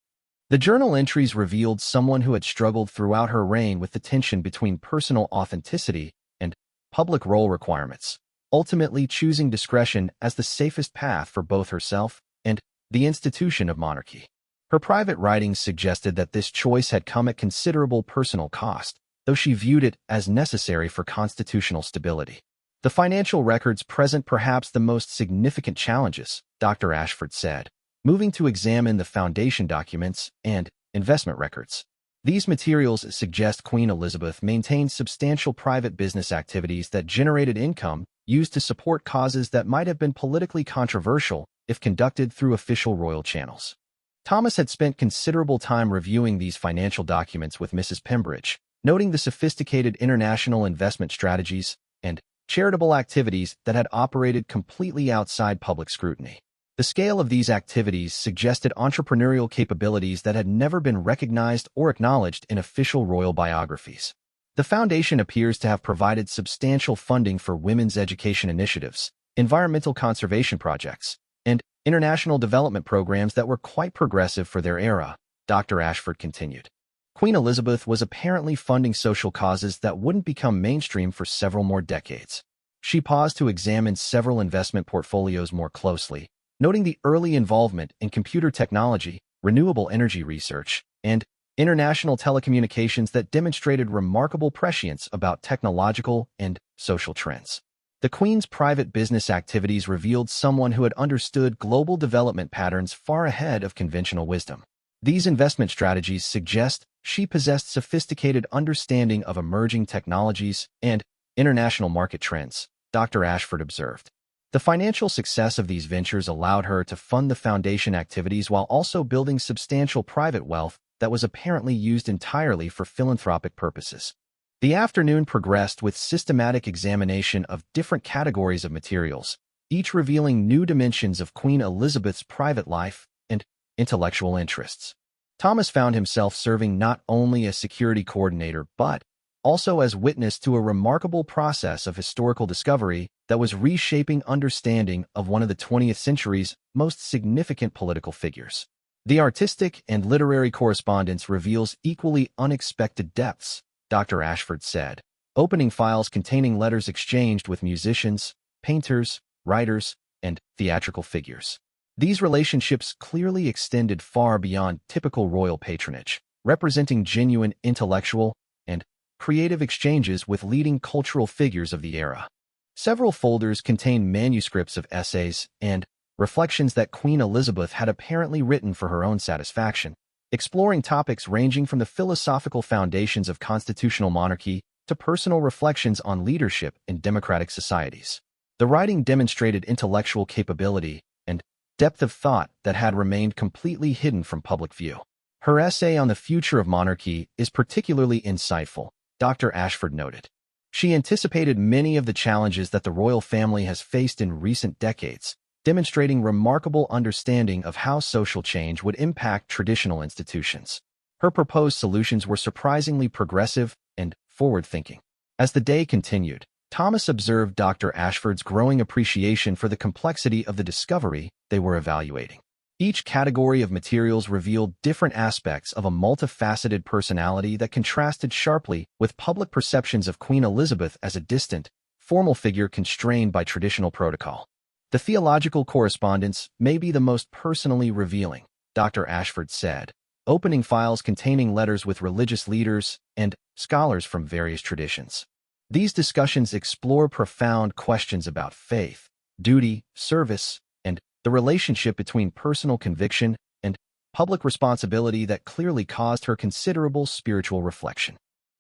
The journal entries revealed someone who had struggled throughout her reign with the tension between personal authenticity and public role requirements, ultimately choosing discretion as the safest path for both herself and the institution of monarchy. Her private writings suggested that this choice had come at considerable personal cost, though she viewed it as necessary for constitutional stability. The financial records present perhaps the most significant challenges, Dr. Ashford said, moving to examine the foundation documents and investment records. These materials suggest Queen Elizabeth maintained substantial private business activities that generated income used to support causes that might have been politically controversial if conducted through official royal channels. Thomas had spent considerable time reviewing these financial documents with Mrs. Pembridge, noting the sophisticated international investment strategies and charitable activities that had operated completely outside public scrutiny. The scale of these activities suggested entrepreneurial capabilities that had never been recognized or acknowledged in official royal biographies. The foundation appears to have provided substantial funding for women's education initiatives, environmental conservation projects, and international development programs that were quite progressive for their era, Dr. Ashford continued. Queen Elizabeth was apparently funding social causes that wouldn't become mainstream for several more decades. She paused to examine several investment portfolios more closely, noting the early involvement in computer technology, renewable energy research, and international telecommunications that demonstrated remarkable prescience about technological and social trends. The Queen's private business activities revealed someone who had understood global development patterns far ahead of conventional wisdom. These investment strategies suggest she possessed sophisticated understanding of emerging technologies and international market trends, Dr. Ashford observed. The financial success of these ventures allowed her to fund the foundation activities while also building substantial private wealth that was apparently used entirely for philanthropic purposes. The afternoon progressed with systematic examination of different categories of materials, each revealing new dimensions of Queen Elizabeth's private life and intellectual interests. Thomas found himself serving not only as security coordinator but also as witness to a remarkable process of historical discovery that was reshaping understanding of one of the 20th century's most significant political figures. The artistic and literary correspondence reveals equally unexpected depths, Dr. Ashford said, opening files containing letters exchanged with musicians, painters, writers, and theatrical figures. These relationships clearly extended far beyond typical royal patronage, representing genuine intellectual and creative exchanges with leading cultural figures of the era. Several folders contain manuscripts of essays and reflections that Queen Elizabeth had apparently written for her own satisfaction, exploring topics ranging from the philosophical foundations of constitutional monarchy to personal reflections on leadership in democratic societies. The writing demonstrated intellectual capability and depth of thought that had remained completely hidden from public view. Her essay on the future of monarchy is particularly insightful, Dr. Ashford noted. She anticipated many of the challenges that the royal family has faced in recent decades, demonstrating remarkable understanding of how social change would impact traditional institutions. Her proposed solutions were surprisingly progressive and forward-thinking. As the day continued, Thomas observed Dr. Ashford's growing appreciation for the complexity of the discovery they were evaluating. Each category of materials revealed different aspects of a multifaceted personality that contrasted sharply with public perceptions of Queen Elizabeth as a distant, formal figure constrained by traditional protocol. The theological correspondence may be the most personally revealing, Dr. Ashford said, opening files containing letters with religious leaders and scholars from various traditions. These discussions explore profound questions about faith, duty, service, and the relationship between personal conviction and public responsibility that clearly caused her considerable spiritual reflection.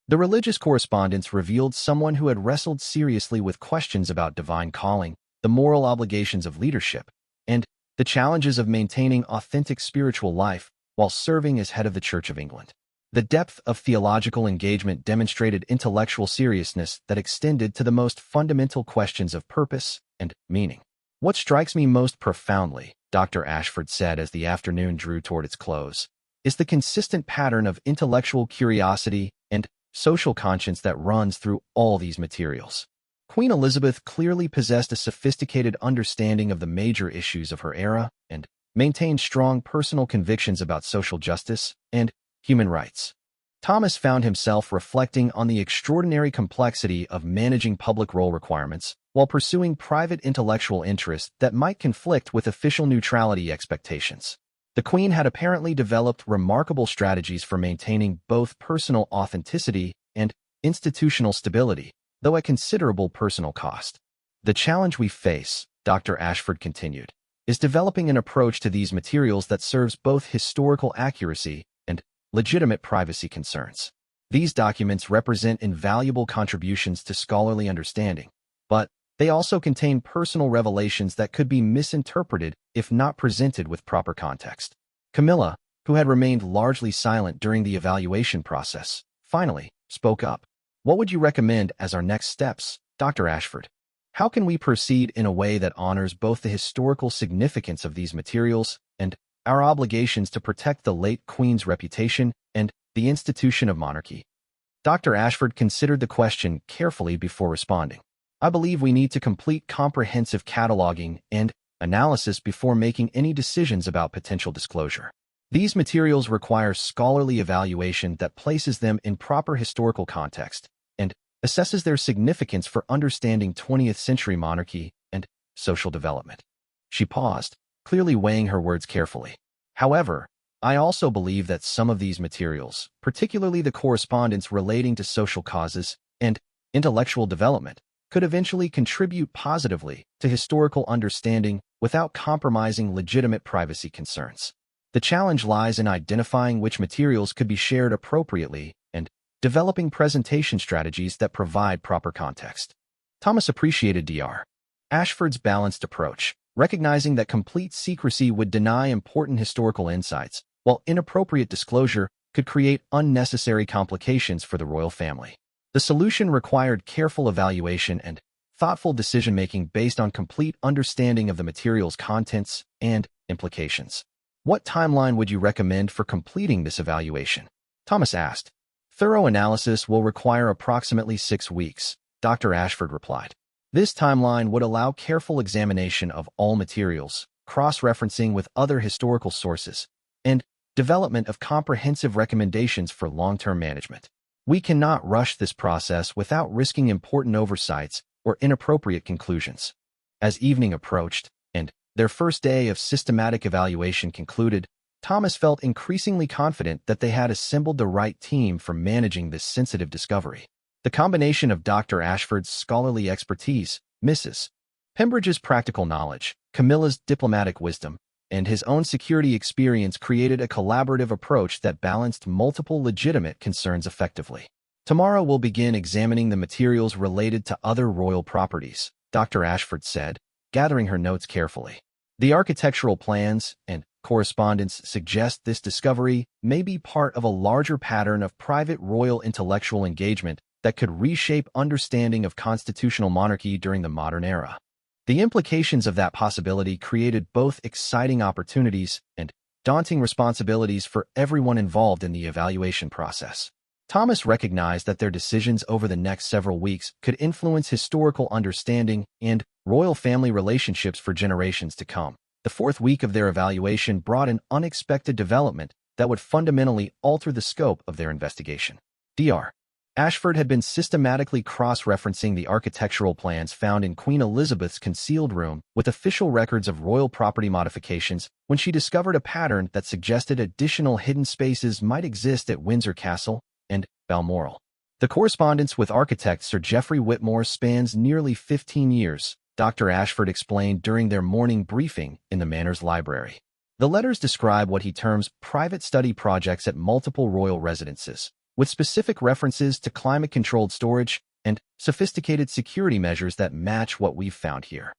The religious correspondence revealed someone who had wrestled seriously with questions about divine calling, the moral obligations of leadership, and the challenges of maintaining authentic spiritual life while serving as head of the Church of England. The depth of theological engagement demonstrated intellectual seriousness that extended to the most fundamental questions of purpose and meaning. What strikes me most profoundly, Dr. Ashford said as the afternoon drew toward its close, is the consistent pattern of intellectual curiosity and social conscience that runs through all these materials. Queen Elizabeth clearly possessed a sophisticated understanding of the major issues of her era and maintained strong personal convictions about social justice and human rights. Thomas found himself reflecting on the extraordinary complexity of managing public role requirements while pursuing private intellectual interests that might conflict with official neutrality expectations. The Queen had apparently developed remarkable strategies for maintaining both personal authenticity and institutional stability, though at considerable personal cost. The challenge we face, Dr. Ashford continued, is developing an approach to these materials that serves both historical accuracy and legitimate privacy concerns. These documents represent invaluable contributions to scholarly understanding, but they also contain personal revelations that could be misinterpreted if not presented with proper context. Camilla, who had remained largely silent during the evaluation process, finally spoke up. What would you recommend as our next steps, Dr. Ashford? How can we proceed in a way that honors both the historical significance of these materials and our obligations to protect the late Queen's reputation and the institution of monarchy? Dr. Ashford considered the question carefully before responding. I believe we need to complete comprehensive cataloging and analysis before making any decisions about potential disclosure. These materials require scholarly evaluation that places them in proper historical context and assesses their significance for understanding 20th century monarchy and social development. She paused, clearly weighing her words carefully. However, I also believe that some of these materials, particularly the correspondence relating to social causes and intellectual development, could eventually contribute positively to historical understanding without compromising legitimate privacy concerns. The challenge lies in identifying which materials could be shared appropriately and developing presentation strategies that provide proper context. Thomas appreciated Dr. Ashford's balanced approach, recognizing that complete secrecy would deny important historical insights, while inappropriate disclosure could create unnecessary complications for the royal family. The solution required careful evaluation and thoughtful decision-making based on complete understanding of the material's contents and implications. What timeline would you recommend for completing this evaluation? Thomas asked. Thorough analysis will require approximately 6 weeks, Dr. Ashford replied. This timeline would allow careful examination of all materials, cross-referencing with other historical sources, and development of comprehensive recommendations for long-term management. We cannot rush this process without risking important oversights or inappropriate conclusions. As evening approached, and their first day of systematic evaluation concluded, Thomas felt increasingly confident that they had assembled the right team for managing this sensitive discovery. The combination of Dr. Ashford's scholarly expertise, Mrs. Pembridge's practical knowledge, Camilla's diplomatic wisdom, and his own security experience created a collaborative approach that balanced multiple legitimate concerns effectively. Tomorrow we'll begin examining the materials related to other royal properties, Dr. Ashford said, gathering her notes carefully. The architectural plans and correspondence suggest this discovery may be part of a larger pattern of private royal intellectual engagement that could reshape understanding of constitutional monarchy during the modern era. The implications of that possibility created both exciting opportunities and daunting responsibilities for everyone involved in the evaluation process. Thomas recognized that their decisions over the next several weeks could influence historical understanding and royal family relationships for generations to come. The 4th week of their evaluation brought an unexpected development that would fundamentally alter the scope of their investigation. Dr. Ashford had been systematically cross-referencing the architectural plans found in Queen Elizabeth's concealed room with official records of royal property modifications when she discovered a pattern that suggested additional hidden spaces might exist at Windsor Castle and Balmoral. The correspondence with architect Sir Geoffrey Whitmore spans nearly 15 years, Dr. Ashford explained during their morning briefing in the Manor's library. The letters describe what he terms private study projects at multiple royal residences, with specific references to climate-controlled storage and sophisticated security measures that match what we've found here.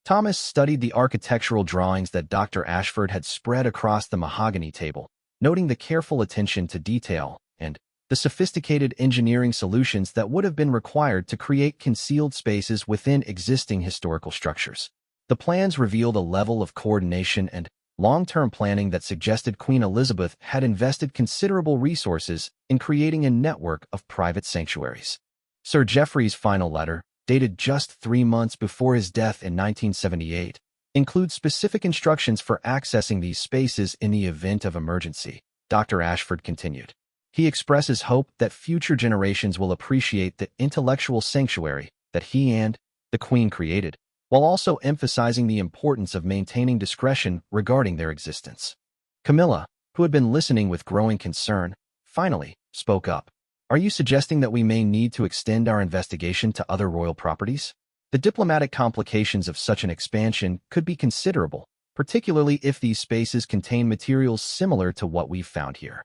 Thomas studied the architectural drawings that Dr. Ashford had spread across the mahogany table, noting the careful attention to detail and the sophisticated engineering solutions that would have been required to create concealed spaces within existing historical structures. The plans revealed a level of coordination and long-term planning that suggested Queen Elizabeth had invested considerable resources in creating a network of private sanctuaries. Sir Geoffrey's final letter, dated just 3 months before his death in 1978, includes specific instructions for accessing these spaces in the event of emergency, Dr. Ashford continued. He expresses hope that future generations will appreciate the intellectual sanctuary that he and the Queen created, while also emphasizing the importance of maintaining discretion regarding their existence. Camilla, who had been listening with growing concern, finally spoke up. Are you suggesting that we may need to extend our investigation to other royal properties? The diplomatic complications of such an expansion could be considerable, particularly if these spaces contain materials similar to what we've found here.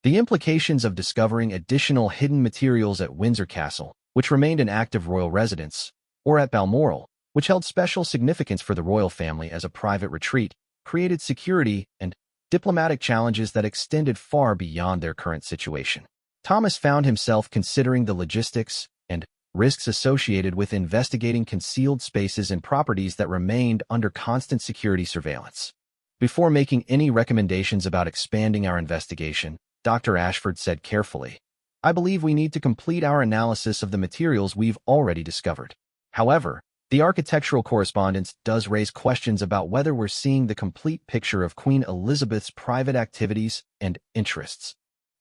The implications of discovering additional hidden materials at Windsor Castle, which remained an active royal residence, or at Balmoral, which held special significance for the royal family as a private retreat, created security and diplomatic challenges that extended far beyond their current situation. Thomas found himself considering the logistics and risks associated with investigating concealed spaces and properties that remained under constant security surveillance. Before making any recommendations about expanding our investigation, Dr. Ashford said carefully, I believe we need to complete our analysis of the materials we've already discovered. However, The architectural correspondence does raise questions about whether we're seeing the complete picture of Queen Elizabeth's private activities and interests.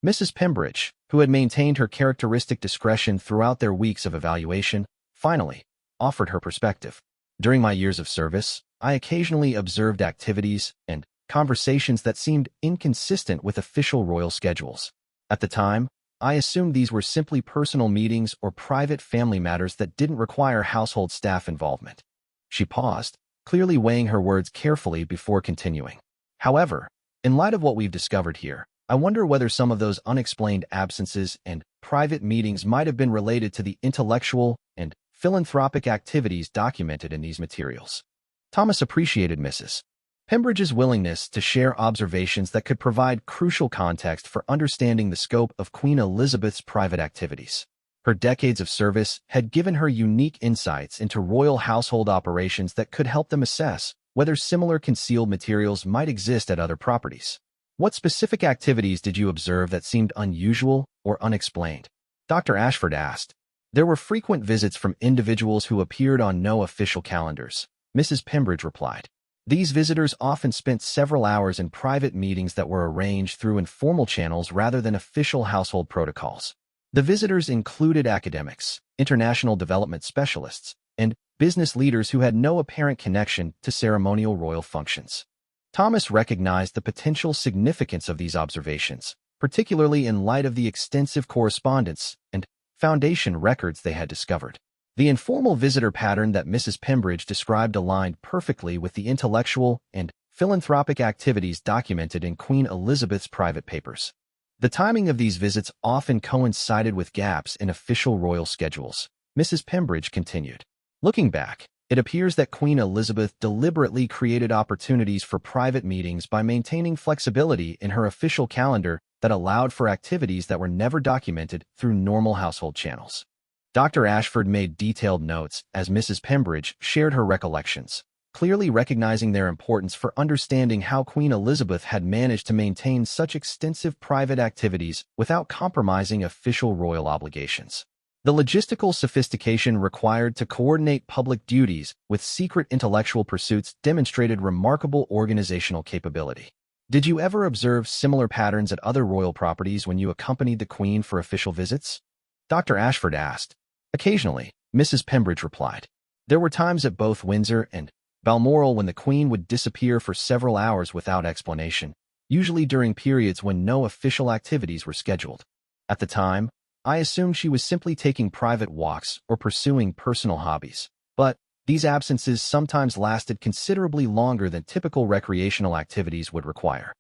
Mrs. Pembridge, who had maintained her characteristic discretion throughout their weeks of evaluation, finally offered her perspective. During my years of service, I occasionally observed activities and conversations that seemed inconsistent with official royal schedules. At the time, I assumed these were simply personal meetings or private family matters that didn't require household staff involvement. She paused, clearly weighing her words carefully before continuing. However, in light of what we've discovered here, I wonder whether some of those unexplained absences and private meetings might have been related to the intellectual and philanthropic activities documented in these materials. Thomas appreciated Mrs. Pembridge's willingness to share observations that could provide crucial context for understanding the scope of Queen Elizabeth's private activities. Her decades of service had given her unique insights into royal household operations that could help them assess whether similar concealed materials might exist at other properties. What specific activities did you observe that seemed unusual or unexplained? Dr. Ashford asked. There were frequent visits from individuals who appeared on no official calendars, Mrs. Pembridge replied. These visitors often spent several hours in private meetings that were arranged through informal channels rather than official household protocols. The visitors included academics, international development specialists, and business leaders who had no apparent connection to ceremonial royal functions. Thomas recognized the potential significance of these observations, particularly in light of the extensive correspondence and Foundation records they had discovered. The informal visitor pattern that Mrs. Pembridge described aligned perfectly with the intellectual and philanthropic activities documented in Queen Elizabeth's private papers. The timing of these visits often coincided with gaps in official royal schedules, Mrs. Pembridge continued. Looking back, it appears that Queen Elizabeth deliberately created opportunities for private meetings by maintaining flexibility in her official calendar that allowed for activities that were never documented through normal household channels. Dr. Ashford made detailed notes as Mrs. Pembridge shared her recollections, clearly recognizing their importance for understanding how Queen Elizabeth had managed to maintain such extensive private activities without compromising official royal obligations. The logistical sophistication required to coordinate public duties with secret intellectual pursuits demonstrated remarkable organizational capability. Did you ever observe similar patterns at other royal properties when you accompanied the Queen for official visits? Dr. Ashford asked. Occasionally, Mrs. Pembridge replied. There were times at both Windsor and Balmoral when the Queen would disappear for several hours without explanation, usually during periods when no official activities were scheduled. At the time, I assumed she was simply taking private walks or pursuing personal hobbies, but these absences sometimes lasted considerably longer than typical recreational activities would require.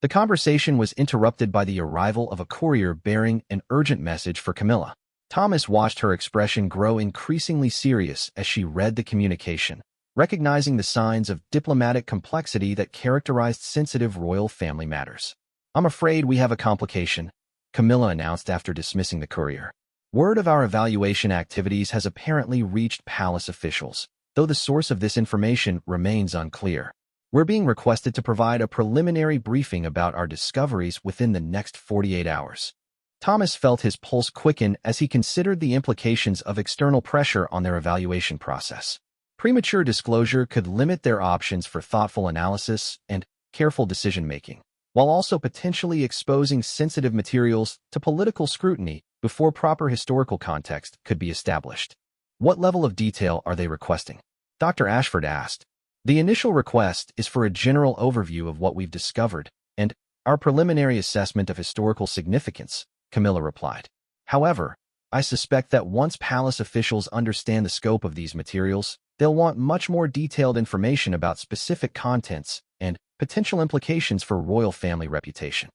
The conversation was interrupted by the arrival of a courier bearing an urgent message for Camilla. Thomas watched her expression grow increasingly serious as she read the communication, recognizing the signs of diplomatic complexity that characterized sensitive royal family matters. I'm afraid we have a complication, Camilla announced after dismissing the courier. Word of our evaluation activities has apparently reached palace officials, though the source of this information remains unclear. We're being requested to provide a preliminary briefing about our discoveries within the next 48 hours. Thomas felt his pulse quicken as he considered the implications of external pressure on their evaluation process. Premature disclosure could limit their options for thoughtful analysis and careful decision-making, while also potentially exposing sensitive materials to political scrutiny before proper historical context could be established. What level of detail are they requesting? Dr. Ashford asked. The initial request is for a general overview of what we've discovered and our preliminary assessment of historical significance, Camilla replied. However, I suspect that once palace officials understand the scope of these materials, they'll want much more detailed information about specific contents and potential implications for royal family reputation.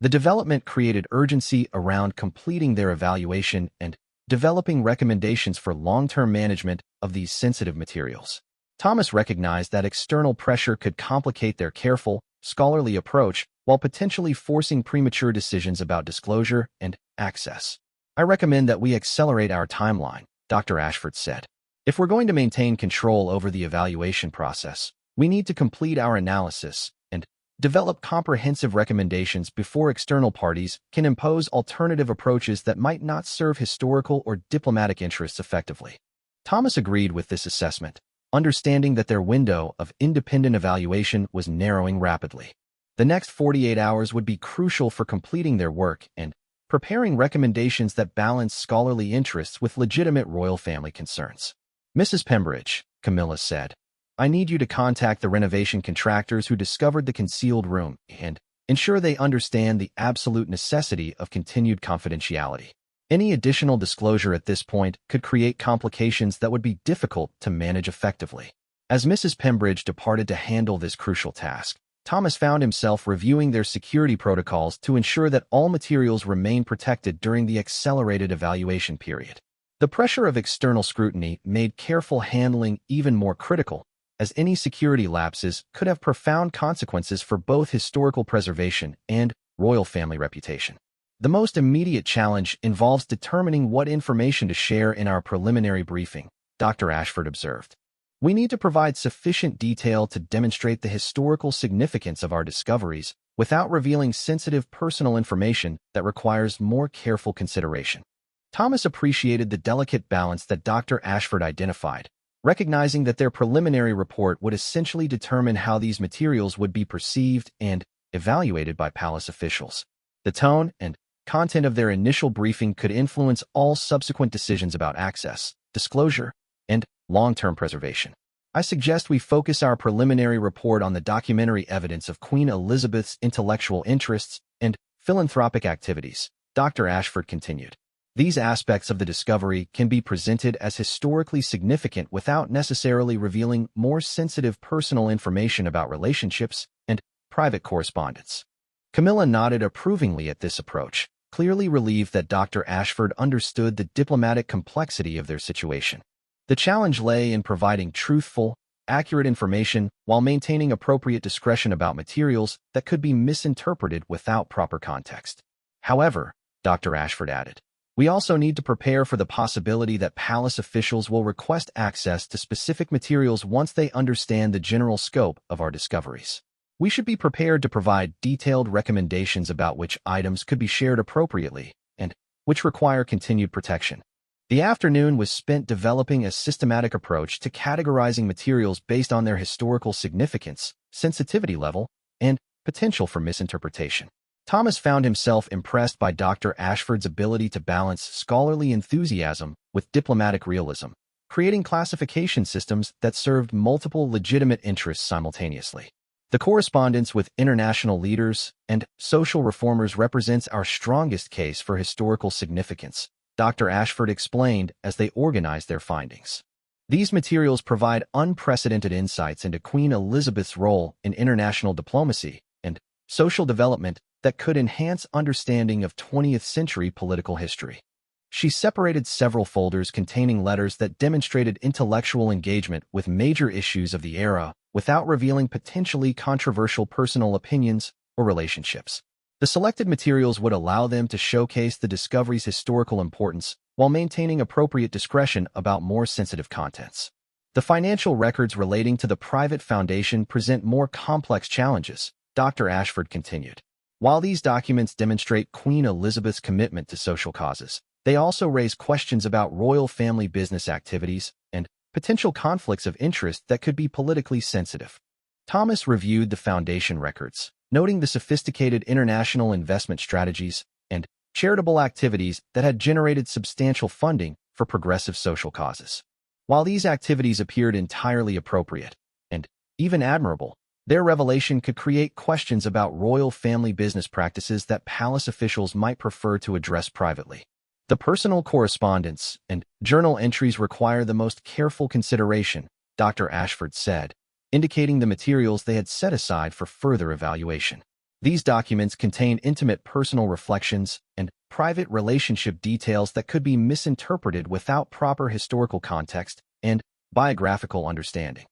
The development created urgency around completing their evaluation and developing recommendations for long-term management of these sensitive materials. Thomas recognized that external pressure could complicate their careful, scholarly approach while potentially forcing premature decisions about disclosure and access. I recommend that we accelerate our timeline, Dr. Ashford said. If we're going to maintain control over the evaluation process, we need to complete our analysis and develop comprehensive recommendations before external parties can impose alternative approaches that might not serve historical or diplomatic interests effectively. Thomas agreed with this assessment, understanding that their window of independent evaluation was narrowing rapidly. The next 48 hours would be crucial for completing their work and preparing recommendations that balance scholarly interests with legitimate royal family concerns. Mrs. Pembridge, Camilla said, I need you to contact the renovation contractors who discovered the concealed room and ensure they understand the absolute necessity of continued confidentiality. Any additional disclosure at this point could create complications that would be difficult to manage effectively. As Mrs. Pembridge departed to handle this crucial task, Thomas found himself reviewing their security protocols to ensure that all materials remain protected during the accelerated evaluation period. The pressure of external scrutiny made careful handling even more critical, as any security lapses could have profound consequences for both historical preservation and royal family reputation. The most immediate challenge involves determining what information to share in our preliminary briefing, Dr. Ashford observed. We need to provide sufficient detail to demonstrate the historical significance of our discoveries without revealing sensitive personal information that requires more careful consideration. Thomas appreciated the delicate balance that Dr. Ashford identified, recognizing that their preliminary report would essentially determine how these materials would be perceived and evaluated by palace officials. The tone and content of their initial briefing could influence all subsequent decisions about access, disclosure, and long-term preservation. I suggest we focus our preliminary report on the documentary evidence of Queen Elizabeth's intellectual interests and philanthropic activities, Dr. Ashford continued. These aspects of the discovery can be presented as historically significant without necessarily revealing more sensitive personal information about relationships and private correspondence. Camilla nodded approvingly at this approach, clearly relieved that Dr. Ashford understood the diplomatic complexity of their situation. The challenge lay in providing truthful, accurate information while maintaining appropriate discretion about materials that could be misinterpreted without proper context. However, Dr. Ashford added, we also need to prepare for the possibility that palace officials will request access to specific materials once they understand the general scope of our discoveries. We should be prepared to provide detailed recommendations about which items could be shared appropriately and which require continued protection. The afternoon was spent developing a systematic approach to categorizing materials based on their historical significance, sensitivity level, and potential for misinterpretation. Thomas found himself impressed by Dr. Ashford's ability to balance scholarly enthusiasm with diplomatic realism, creating classification systems that served multiple legitimate interests simultaneously. The correspondence with international leaders and social reformers represents our strongest case for historical significance, Dr. Ashford explained as they organized their findings. These materials provide unprecedented insights into Queen Elizabeth's role in international diplomacy and social development that could enhance understanding of 20th-century political history. She separated several folders containing letters that demonstrated intellectual engagement with major issues of the era without revealing potentially controversial personal opinions or relationships. The selected materials would allow them to showcase the discovery's historical importance while maintaining appropriate discretion about more sensitive contents. The financial records relating to the private foundation present more complex challenges, Dr. Ashford continued. While these documents demonstrate Queen Elizabeth's commitment to social causes, they also raise questions about royal family business activities and potential conflicts of interest that could be politically sensitive. Thomas reviewed the foundation records, noting the sophisticated international investment strategies and charitable activities that had generated substantial funding for progressive social causes. While these activities appeared entirely appropriate and even admirable, their revelation could create questions about royal family business practices that palace officials might prefer to address privately. The personal correspondence and journal entries require the most careful consideration, Dr. Ashford said, indicating the materials they had set aside for further evaluation. These documents contain intimate personal reflections and private relationship details that could be misinterpreted without proper historical context and biographical understanding.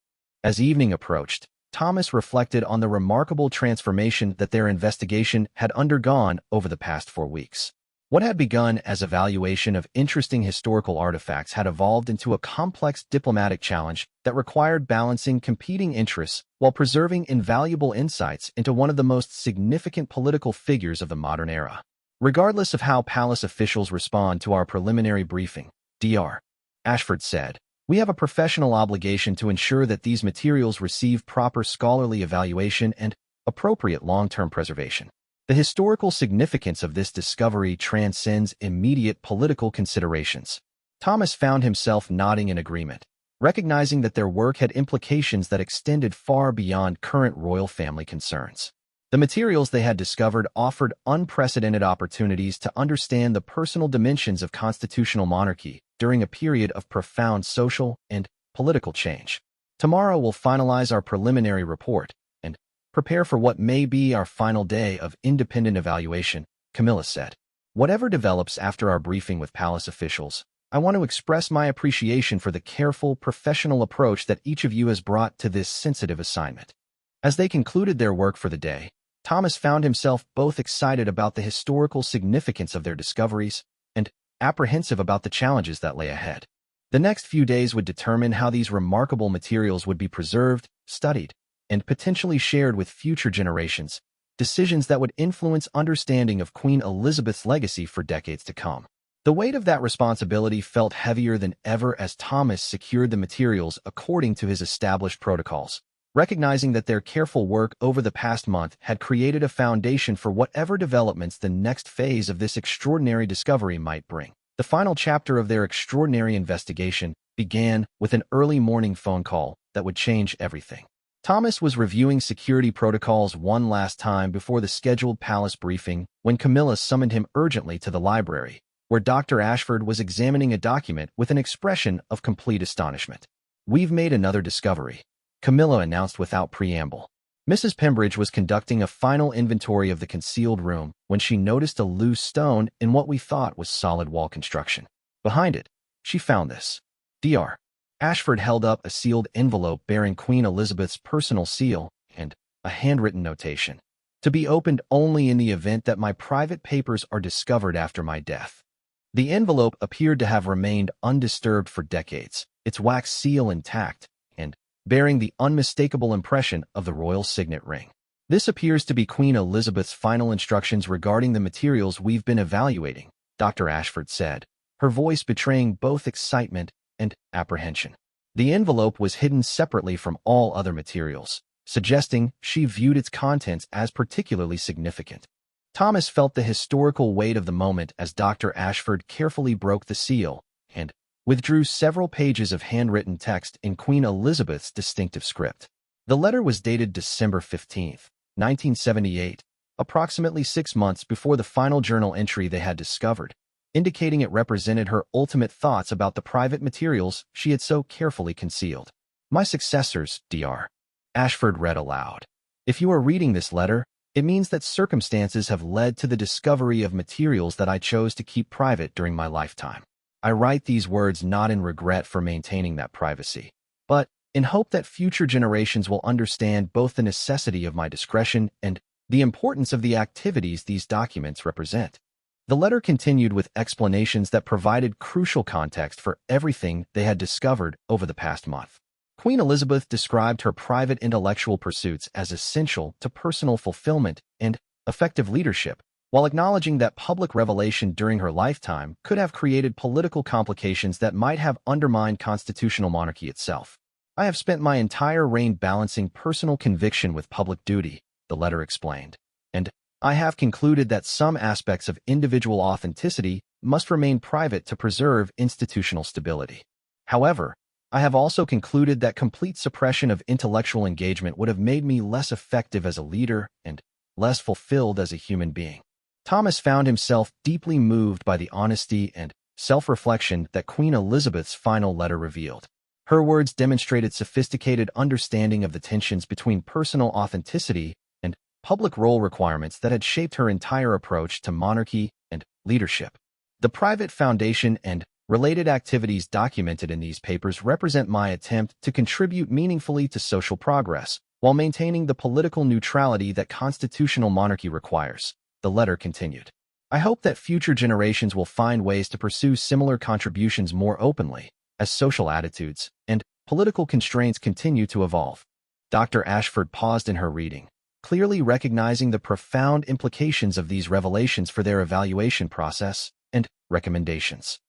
As evening approached, Thomas reflected on the remarkable transformation that their investigation had undergone over the past 4 weeks. What had begun as evaluation of interesting historical artifacts had evolved into a complex diplomatic challenge that required balancing competing interests while preserving invaluable insights into one of the most significant political figures of the modern era. Regardless of how palace officials respond to our preliminary briefing, Dr. Ashford said, We have a professional obligation to ensure that these materials receive proper scholarly evaluation and appropriate long-term preservation. The historical significance of this discovery transcends immediate political considerations. Thomas found himself nodding in agreement, recognizing that their work had implications that extended far beyond current royal family concerns. The materials they had discovered offered unprecedented opportunities to understand the personal dimensions of constitutional monarchy during a period of profound social and political change. Tomorrow we'll finalize our preliminary report and prepare for what may be our final day of independent evaluation, Camilla said. Whatever develops after our briefing with palace officials, I want to express my appreciation for the careful, professional approach that each of you has brought to this sensitive assignment. As they concluded their work for the day, Thomas found himself both excited about the historical significance of their discoveries and apprehensive about the challenges that lay ahead. The next few days would determine how these remarkable materials would be preserved, studied, and potentially shared with future generations, decisions that would influence understanding of Queen Elizabeth's legacy for decades to come. The weight of that responsibility felt heavier than ever as Thomas secured the materials according to his established protocols, recognizing that their careful work over the past month had created a foundation for whatever developments the next phase of this extraordinary discovery might bring. The final chapter of their extraordinary investigation began with an early morning phone call that would change everything. Thomas was reviewing security protocols one last time before the scheduled palace briefing when Camilla summoned him urgently to the library, where Dr. Ashford was examining a document with an expression of complete astonishment. "We've made another discovery," Camilla announced without preamble. Mrs. Pembridge was conducting a final inventory of the concealed room when she noticed a loose stone in what we thought was solid wall construction. Behind it, she found this. Dr. Ashford held up a sealed envelope bearing Queen Elizabeth's personal seal and a handwritten notation. "To be opened only in the event that my private papers are discovered after my death." The envelope appeared to have remained undisturbed for decades, its wax seal intact, and bearing the unmistakable impression of the royal signet ring. "This appears to be Queen Elizabeth's final instructions regarding the materials we've been evaluating," Dr. Ashford said, her voice betraying both excitement and apprehension. The envelope was hidden separately from all other materials, suggesting she viewed its contents as particularly significant. Thomas felt the historical weight of the moment as Dr. Ashford carefully broke the seal and withdrew several pages of handwritten text in Queen Elizabeth's distinctive script. The letter was dated December 15, 1978, approximately 6 months before the final journal entry they had discovered, indicating it represented her ultimate thoughts about the private materials she had so carefully concealed. "My successors, Dr. Ashford read aloud. "If you are reading this letter, it means that circumstances have led to the discovery of materials that I chose to keep private during my lifetime. I write these words not in regret for maintaining that privacy, but in hope that future generations will understand both the necessity of my discretion and the importance of the activities these documents represent." The letter continued with explanations that provided crucial context for everything they had discovered over the past month. Queen Elizabeth described her private intellectual pursuits as essential to personal fulfillment and effective leadership, while acknowledging that public revelation during her lifetime could have created political complications that might have undermined constitutional monarchy itself. "I have spent my entire reign balancing personal conviction with public duty," the letter explained, "and I have concluded that some aspects of individual authenticity must remain private to preserve institutional stability. However, I have also concluded that complete suppression of intellectual engagement would have made me less effective as a leader and less fulfilled as a human being." Thomas found himself deeply moved by the honesty and self-reflection that Queen Elizabeth's final letter revealed. Her words demonstrated sophisticated understanding of the tensions between personal authenticity and public role requirements that had shaped her entire approach to monarchy and leadership. The private foundation and related activities documented in these papers represent my attempt to contribute meaningfully to social progress while maintaining the political neutrality that constitutional monarchy requires, the letter continued. "I hope that future generations will find ways to pursue similar contributions more openly as social attitudes and political constraints continue to evolve." Dr. Ashford paused in her reading, clearly recognizing the profound implications of these revelations for their evaluation process and recommendations.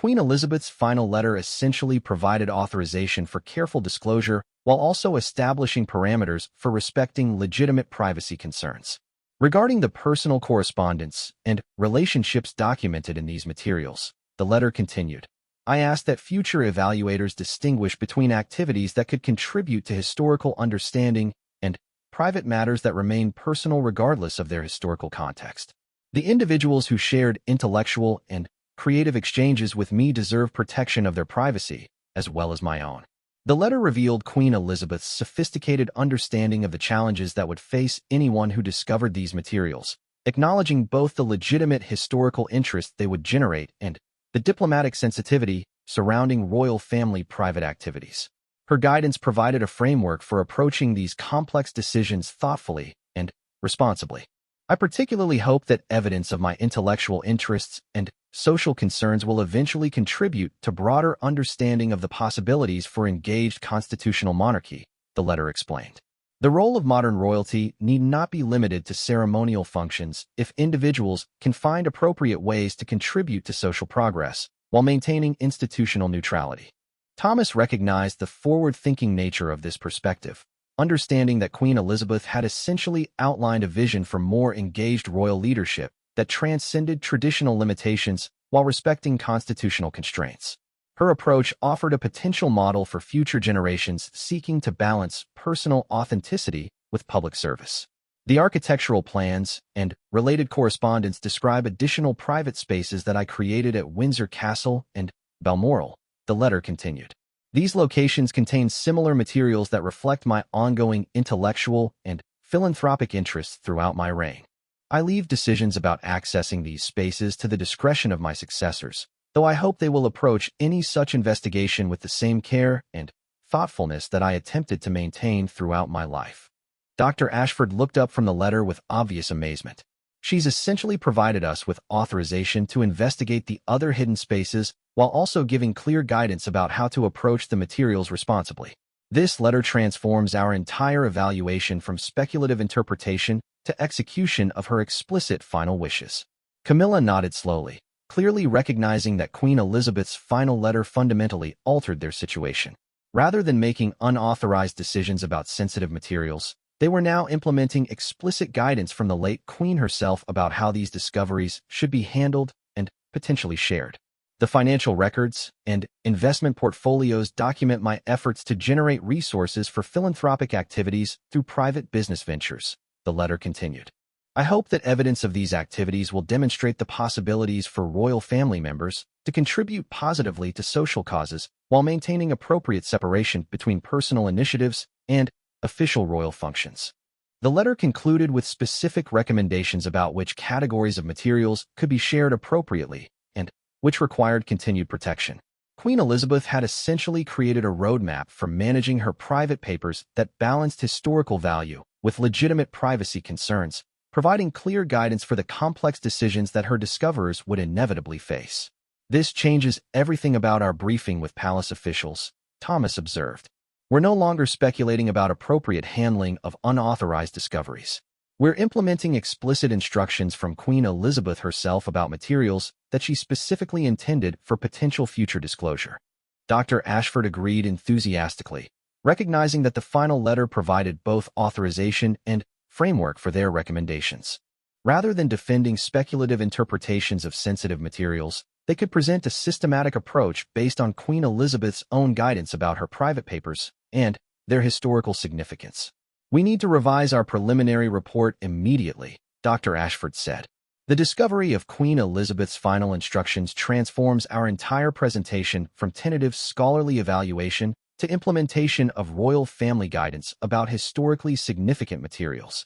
Queen Elizabeth's final letter essentially provided authorization for careful disclosure while also establishing parameters for respecting legitimate privacy concerns. Regarding the personal correspondence and relationships documented in these materials, the letter continued, I ask that future evaluators distinguish between activities that could contribute to historical understanding and private matters that remain personal regardless of their historical context. The individuals who shared intellectual and creative exchanges with me deserve protection of their privacy, as well as my own. The letter revealed Queen Elizabeth's sophisticated understanding of the challenges that would face anyone who discovered these materials, acknowledging both the legitimate historical interest they would generate and the diplomatic sensitivity surrounding royal family private activities. Her guidance provided a framework for approaching these complex decisions thoughtfully and responsibly. I particularly hope that evidence of my intellectual interests and social concerns will eventually contribute to broader understanding of the possibilities for engaged constitutional monarchy, the letter explained. The role of modern royalty need not be limited to ceremonial functions if individuals can find appropriate ways to contribute to social progress while maintaining institutional neutrality. Thomas recognized the forward-thinking nature of this perspective, understanding that Queen Elizabeth had essentially outlined a vision for more engaged royal leadership that transcended traditional limitations while respecting constitutional constraints. Her approach offered a potential model for future generations seeking to balance personal authenticity with public service. The architectural plans and related correspondence describe additional private spaces that I created at Windsor Castle and Balmoral, the letter continued. These locations contain similar materials that reflect my ongoing intellectual and philanthropic interests throughout my reign. I leave decisions about accessing these spaces to the discretion of my successors, though I hope they will approach any such investigation with the same care and thoughtfulness that I attempted to maintain throughout my life. Dr. Ashford looked up from the letter with obvious amazement. She's essentially provided us with authorization to investigate the other hidden spaces while also giving clear guidance about how to approach the materials responsibly. This letter transforms our entire evaluation from speculative interpretation to execution of her explicit final wishes. Camilla nodded slowly, clearly recognizing that Queen Elizabeth's final letter fundamentally altered their situation. Rather than making unauthorized decisions about sensitive materials, they were now implementing explicit guidance from the late Queen herself about how these discoveries should be handled and potentially shared. The financial records and investment portfolios document my efforts to generate resources for philanthropic activities through private business ventures, the letter continued. I hope that evidence of these activities will demonstrate the possibilities for royal family members to contribute positively to social causes while maintaining appropriate separation between personal initiatives and official royal functions. The letter concluded with specific recommendations about which categories of materials could be shared appropriately and which required continued protection. Queen Elizabeth had essentially created a roadmap for managing her private papers that balanced historical value with legitimate privacy concerns, providing clear guidance for the complex decisions that her discoverers would inevitably face. This changes everything about our briefing with palace officials, Thomas observed. We're no longer speculating about appropriate handling of unauthorized discoveries. We're implementing explicit instructions from Queen Elizabeth herself about materials that she specifically intended for potential future disclosure. Dr. Ashford agreed enthusiastically, recognizing that the final letter provided both authorization and framework for their recommendations. Rather than defending speculative interpretations of sensitive materials, they could present a systematic approach based on Queen Elizabeth's own guidance about her private papers and their historical significance. We need to revise our preliminary report immediately, Dr. Ashford said. The discovery of Queen Elizabeth's final instructions transforms our entire presentation from tentative scholarly evaluation to implementation of royal family guidance about historically significant materials.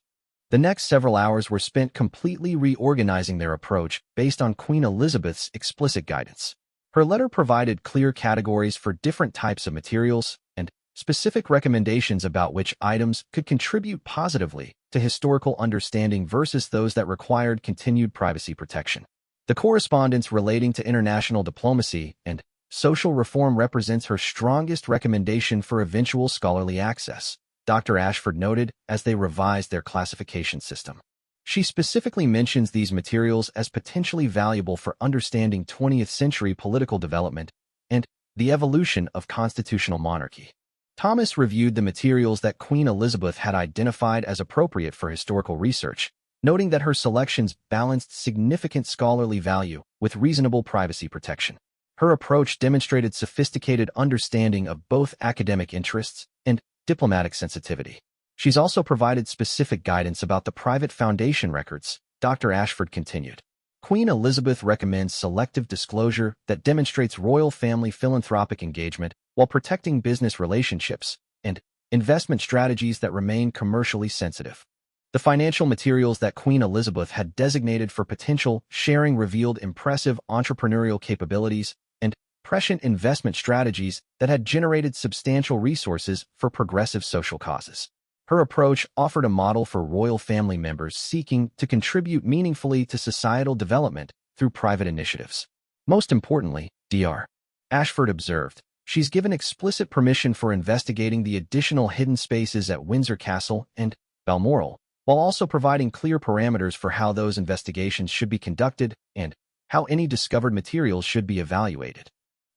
The next several hours were spent completely reorganizing their approach based on Queen Elizabeth's explicit guidance. Her letter provided clear categories for different types of materials and specific recommendations about which items could contribute positively to historical understanding versus those that required continued privacy protection. The correspondence relating to international diplomacy and social reform represents her strongest recommendation for eventual scholarly access, Dr. Ashford noted as they revised their classification system. She specifically mentions these materials as potentially valuable for understanding 20th century political development and the evolution of constitutional monarchy. Thomas reviewed the materials that Queen Elizabeth had identified as appropriate for historical research, noting that her selections balanced significant scholarly value with reasonable privacy protection. Her approach demonstrated sophisticated understanding of both academic interests and diplomatic sensitivity. She's also provided specific guidance about the private foundation records, Dr. Ashford continued. Queen Elizabeth recommends selective disclosure that demonstrates royal family philanthropic engagement while protecting business relationships and investment strategies that remain commercially sensitive. The financial materials that Queen Elizabeth had designated for potential sharing revealed impressive entrepreneurial capabilities and prescient investment strategies that had generated substantial resources for progressive social causes. Her approach offered a model for royal family members seeking to contribute meaningfully to societal development through private initiatives. Most importantly, Dr. Ashford observed, she's given explicit permission for investigating the additional hidden spaces at Windsor Castle and Balmoral, while also providing clear parameters for how those investigations should be conducted and how any discovered materials should be evaluated.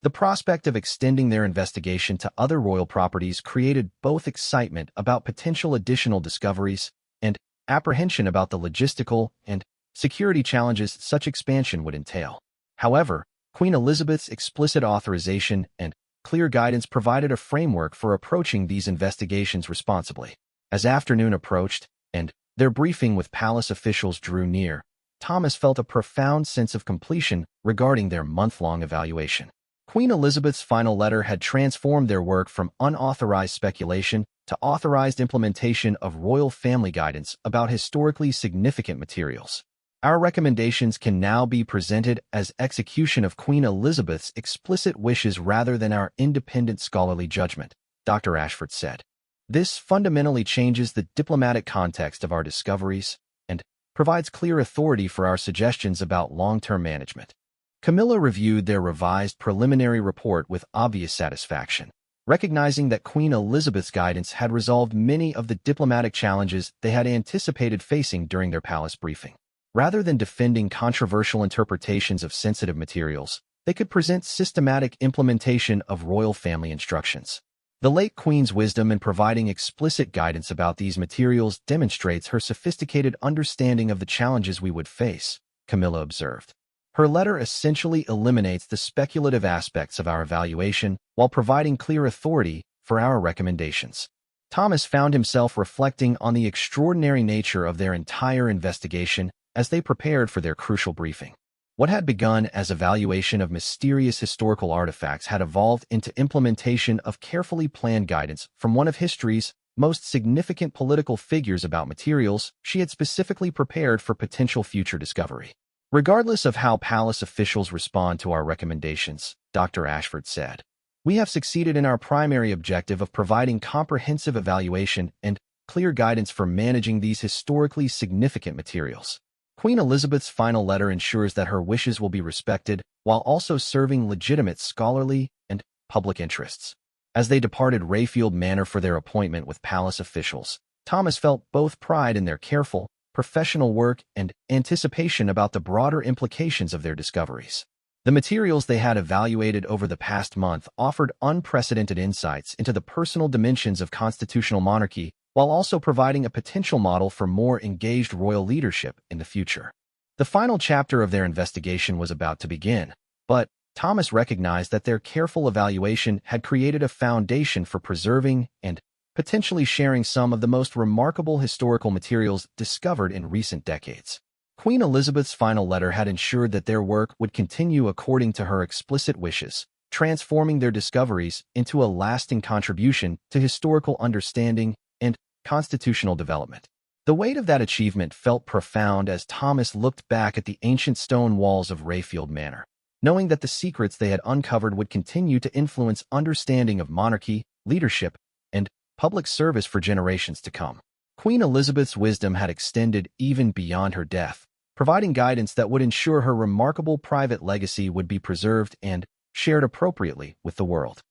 The prospect of extending their investigation to other royal properties created both excitement about potential additional discoveries and apprehension about the logistical and security challenges such expansion would entail. However, Queen Elizabeth's explicit authorization and clear guidance provided a framework for approaching these investigations responsibly. As afternoon approached and their briefing with palace officials drew near, Thomas felt a profound sense of completion regarding their month-long evaluation. Queen Elizabeth's final letter had transformed their work from unauthorized speculation to authorized implementation of royal family guidance about historically significant materials. Our recommendations can now be presented as execution of Queen Elizabeth's explicit wishes rather than our independent scholarly judgment, Dr. Ashford said. This fundamentally changes the diplomatic context of our discoveries and provides clear authority for our suggestions about long-term management. Camilla reviewed their revised preliminary report with obvious satisfaction, recognizing that Queen Elizabeth's guidance had resolved many of the diplomatic challenges they had anticipated facing during their palace briefing. Rather than defending controversial interpretations of sensitive materials, they could present systematic implementation of royal family instructions. The late Queen's wisdom in providing explicit guidance about these materials demonstrates her sophisticated understanding of the challenges we would face, Camilla observed. Her letter essentially eliminates the speculative aspects of our evaluation while providing clear authority for our recommendations. Thomas found himself reflecting on the extraordinary nature of their entire investigation as they prepared for their crucial briefing. What had begun as evaluation of mysterious historical artifacts had evolved into implementation of carefully planned guidance from one of history's most significant political figures about materials she had specifically prepared for potential future discovery. Regardless of how palace officials respond to our recommendations, Dr. Ashford said, we have succeeded in our primary objective of providing comprehensive evaluation and clear guidance for managing these historically significant materials. Queen Elizabeth's final letter ensures that her wishes will be respected while also serving legitimate scholarly and public interests. As they departed Rayfield Manor for their appointment with palace officials, Thomas felt both pride in their careful, professional work and anticipation about the broader implications of their discoveries. The materials they had evaluated over the past month offered unprecedented insights into the personal dimensions of constitutional monarchy while also providing a potential model for more engaged royal leadership in the future. The final chapter of their investigation was about to begin, but Thomas recognized that their careful evaluation had created a foundation for preserving and potentially sharing some of the most remarkable historical materials discovered in recent decades. Queen Elizabeth's final letter had ensured that their work would continue according to her explicit wishes, transforming their discoveries into a lasting contribution to historical understanding and constitutional development. The weight of that achievement felt profound as Thomas looked back at the ancient stone walls of Rayfield Manor, knowing that the secrets they had uncovered would continue to influence understanding of monarchy, leadership, and public service for generations to come. Queen Elizabeth's wisdom had extended even beyond her death, providing guidance that would ensure her remarkable private legacy would be preserved and shared appropriately with the world.